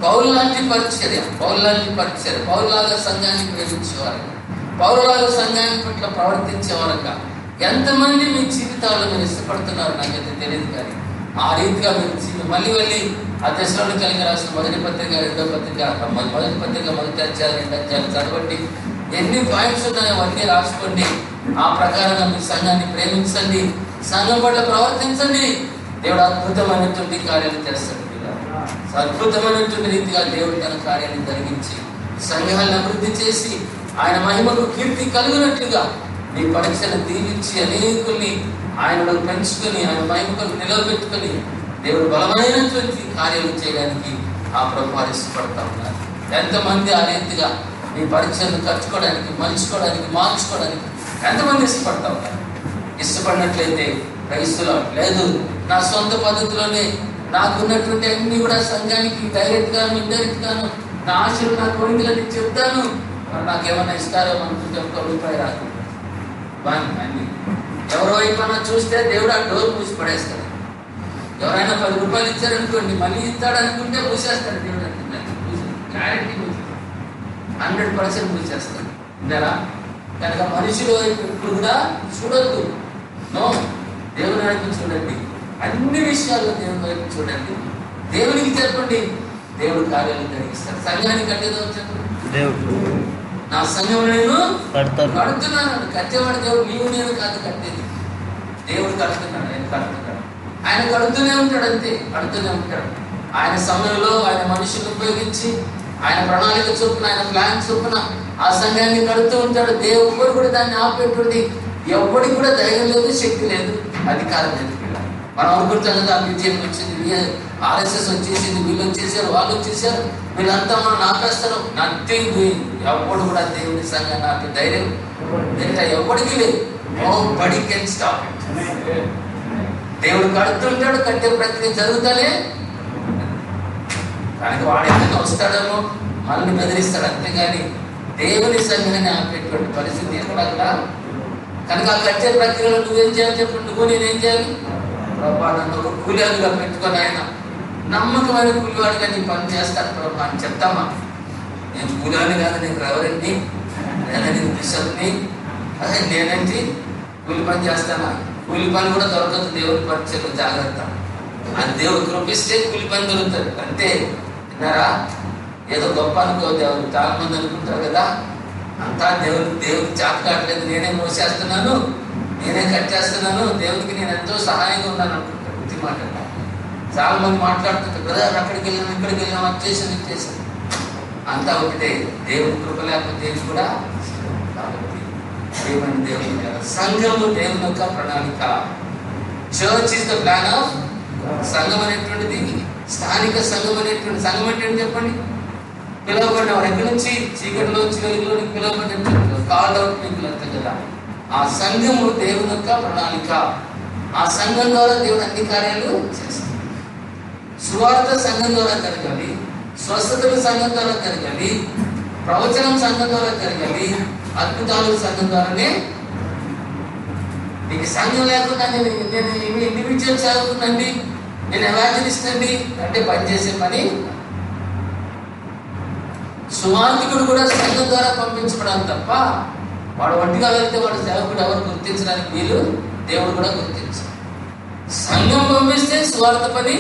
పౌలు లాంటి పరిచర్య, పౌరులాగా సంఘాన్ని ప్రేమించేవారు, పౌరులాగా సంఘాన్ని పట్ల ప్రవర్తించేవారుగా ఎంతమంది మీ జీవితాల్లో మీరు ఇష్టపడుతున్నారు నాకైతే తెలియదు. కానీ ఆ రీతిగా మీరు మళ్ళీ వెళ్ళి ఆ దశలోనికి రాసిన మొదటి పత్రిక, రెండో పత్రిక, మొదటి పత్రిక మొదటి అధ్యాయాలు, రెండు అధ్యాయాలు చదవండి. ఎన్ని పాయింట్స్ ఉన్నాయో అవన్నీ రాసుకోండి. ఆ ప్రకారంగా మీ సంఘాన్ని ప్రేమించండి, సంఘం పట్ల ప్రవర్తించండి. దేవుడు అద్భుతమైనటువంటి కార్యాలు చేస్తాడు. అద్భుతమైనటువంటి రీతిగా దేవుడు తన కార్యాన్ని జరిగించి సంఘాలను అభివృద్ధి చేసి ఆయన మహిమకు కీర్తి కలుగునట్లుగా మీ పరీక్షను దీవించి అనేకుల్ని ఆయనలో పెంచుకొని ఆయన మహిమకు నిలబెట్టుకొని దేవుడు బలమైనటువంటి కార్యాలు చేయడానికి ఆ ప్రభు ఇష్టపడతా ఉన్నారు. ఎంతమంది ఆ రీతిగా మీ పరీక్షలను ఖర్చుకోవడానికి, మలుచుకోవడానికి, మార్చుకోవడానికి ఎంతమంది ఇష్టపడతా ఉన్నారు? ఇష్టపడినట్లయితే క్రైస్తులో లేదు, నా సొంత పద్ధతిలోనే నాకున్నటువంటి అన్ని కూడా సంఘానికి డైరెక్ట్ గాను, ఇండైరెక్ట్ గాను నా ఆశలు, నా కోరికలని చెప్తాను, నాకేమన్నా ఇస్తారో అనుకుంటే ఒక్క రూపాయి రాదు. అన్ని ఎవరో వైపున చూస్తే దేవుడు ఆ డోర్ మూసి పడేస్తాడు. ఎవరైనా 10 రూపాయలు ఇచ్చారనుకోండి, మళ్ళీ ఇస్తాడు అనుకుంటే మూసేస్తాడు దేవుడు. క్లారిటీ 100% మూసేస్తాడు. ఇంటారా? కనుక మనుషుల వైపు ఇప్పుడు కూడా చూడొద్దు. నో, దేవుని వైపు చూడండి. అన్ని విషయాల్లో దేవుని వైపు చూడండి. దేవునికి చెప్పండి, దేవుడు కార్యాలు జరిగిస్తాడు. సంఘానికి కట్టేదో చెప్పండి, నా సంఘం నేను కడుతున్నాను. కట్టేవాడు దేవుడు, నీవు నేను కాదు కట్టేది. దేవుడు కడుతున్నాడు, ఆయన కడుతున్నాడు. ఆయన కడుతూనే ఉంటాడు, అంతే కడుతూనే ఉంటాడు. ఆయన సమయంలో ఆయన మనుషులను ఉపయోగించి ఆయన ప్రణాళిక చొప్పున, ఆయన ప్లాన్ చొప్పున ఆ సంఘాన్ని కడుతూ ఉంటాడు. దేవుడు కూడా దాన్ని ఆపేటువంటి ఎవరికి కూడా ధైర్యం లేదు, శక్తి లేదు, అధికారం లేదు. మనం అనుకుంటాం కదా, బీజేపీ వచ్చింది, ఆర్ఎస్ఎస్ వచ్చేసింది, వీళ్ళు వచ్చేసారు, వాళ్ళు వచ్చేసారు, వీళ్ళంతా మనం నాపేస్తారు. నథింగ్. ఎవడు కూడా దేవుని సంఘాన్ని ఆపే ధైర్యం ఎవరికి లేదు. Nobody can stop it. దేవుడు కడుతుంటాడు, కట్టే ప్రక్రియ జరుగుతానే కనుక వాడు ఏదైనా వస్తాడేమో మనల్ని బెదిరిస్తాడు, అంతేగాని దేవుని సంఘాన్ని ఆపేటువంటి పరిస్థితి ఎక్కడక్కడ. కనుక ఆ కట్టే ప్రక్రియలో నువ్వేం చేయాలి చెప్పండి? నువ్వు నేనేం చేయాలి? ప్రభా నన్ను ఒక కూలిగా పెట్టుకొని ఆయన నమ్మకమైన కూలివాడిగా నీ పని చేస్తాను ప్రభా అని చెప్తామా? నేను కూలివాడిని కాదు, నేను రెవరెంట్ని, లేదా నేను బిషప్ని, అదే నేనేంటి కూలి పని చేస్తానా? కూలి పని కూడా దొరకదు దేవుని పరిచయం, జాగ్రత్త. అది దేవుడు కృపిస్తే కూలి పని దొరుకుతుంది అంతే. విన్నారా? ఏదో గొప్ప అనుకో, దేవుడు చాలా మంది అనుకుంటారు కదా, అంతా దేవుడికి చేత కావట్లేదు, నేనే మోసేస్తున్నాను, నేనే కట్ చేస్తున్నాను, దేవుడికి నేను ఎంతో సహాయంగా ఉన్నాను అనుకుంటాను. ఇది మాట చాలా మంది మాట్లాడుతుంటారు కదా, అక్కడికి వెళ్ళాను, ఇక్కడికి వెళ్ళాను, అది చేశాను. అంతా ఒకటే, దేవుడి కృప లేకపోతే దేవుడు కూడా. కాబట్టి దేవుని దేవుని సంఘము దేవుని యొక్క ప్రణాళిక. Church is the plan of. సంఘం అనేటువంటిది స్థానిక సంఘం అనేటువంటి సంఘం అంటే చెప్పండి, పిలువబడిన వారు ఎక్కడి నుంచి చీకటిలోంచి వెలుగులోనికి పిలువబడినటువంటి కాల్ అవుట్ పీపుల్ అంతే కదా. ఆ సంఘము దేవుని యొక్క ప్రణాళిక. ఆ సంఘం ద్వారా దేవుడు అన్ని కార్యాలు చేస్తాడు. సువార్త సంఘం ద్వారా జరగాలి, స్వస్థతలు సంఘం ద్వారా జరగాలి, ప్రవచనం సంఘం ద్వారా జరగాలి, అద్భుతాలు సంఘం ద్వారానే. నీకు సంఘం లేకుండా నేను ఇండివిజువల్ చదువుతుందండి, నేను ఎవాంజలిస్ట్ అండి అంటే పనిచేసే పని. సువార్థికుడు కూడా సంఘం ద్వారా పంపించబడాలి తప్ప వాడు ఒంటిగా వెళ్తే వాడు సేవకుడు ఎవరు గుర్తించడానికి వీలు, దేవుడు కూడా గుర్తించాలి. సంఘం పంపిస్తే సువార్త పని.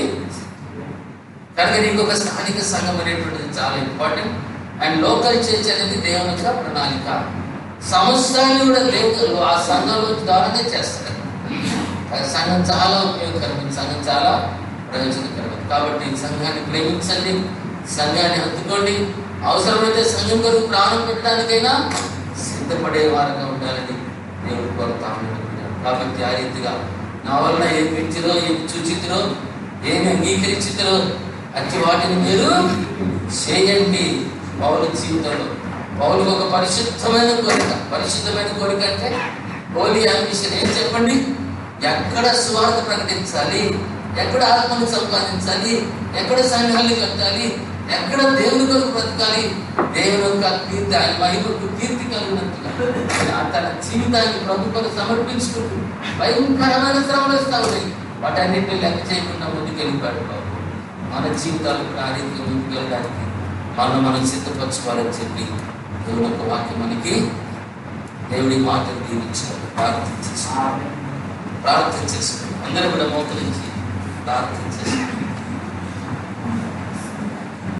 కనుక నీకు ఒక స్థానిక సంఘం అనేటువంటిది చాలా ఇంపార్టెంట్. అండ్ లోకల్ చర్చ్ అనేది దేవుని యొక్క ప్రణాళిక. సంవత్సరాన్ని కూడా లేదు ఆ సంఘంలో ద్వారానే చేస్తారు. సంఘం చాలా ఉపయోగకరమైన, సంఘం చాలా ప్రయోజనకరమైనది. కాబట్టి సంఘాన్ని ప్రేమించండి, సంఘాన్ని హత్తుకోండి, అవసరమైతే సంఘం కొరకు ప్రాణం పెట్టడానికైనా సిద్ధపడే వారంగా ఉండాలని దేవుడు కోరుతా ఉన్నాడు. కాబట్టి ఆ రీతిగా నా వలన ఏమి వింటిరో, ఏమి చూచితిరో, ఏమి అంగీకరించితిరో అట్టి వాటిని మీరు చేయండి. పౌలు జీవితంలో పౌలుకు ఒక పరిశుద్ధమైన కోరిక అంటే హోలీ అంబిషన్. ఏం చెప్పండి? ఎక్కడ సువార్త ప్రకటించాలి, ఎక్కడ ఆత్మను సంపాదించాలి, ఎక్కడ సంఘాన్ని కట్టాలి, ఎక్కడ దేవుని కొరకు బ్రతకాలి, దేవుని యొక్క కీర్తి, ఆయన మహిమకు కీర్తి కలిగినట్టుగా తన జీవితాన్ని ప్రభు కొరకు సమర్పించుకుంటూ భయంకరమైన శ్రమలు వస్తూ ఉన్నాయి. వాటన్నింటినీ లెక్క చేయకుండా ముందుకెళ్ళిపోయాడు బాబు. మన జీవితాలు ఆ రీతిగా ముందుకెళ్ళడానికి మనం సిద్ధపరచుకోవాలని చెప్పి దేవుని యొక్క వాక్యం మనకి దేవుడి మాటలు దీవించారు. ప్రార్థన చేసుకోండి, అందరూ కూడా మోకరించి ప్రార్థన చేసుకోండి.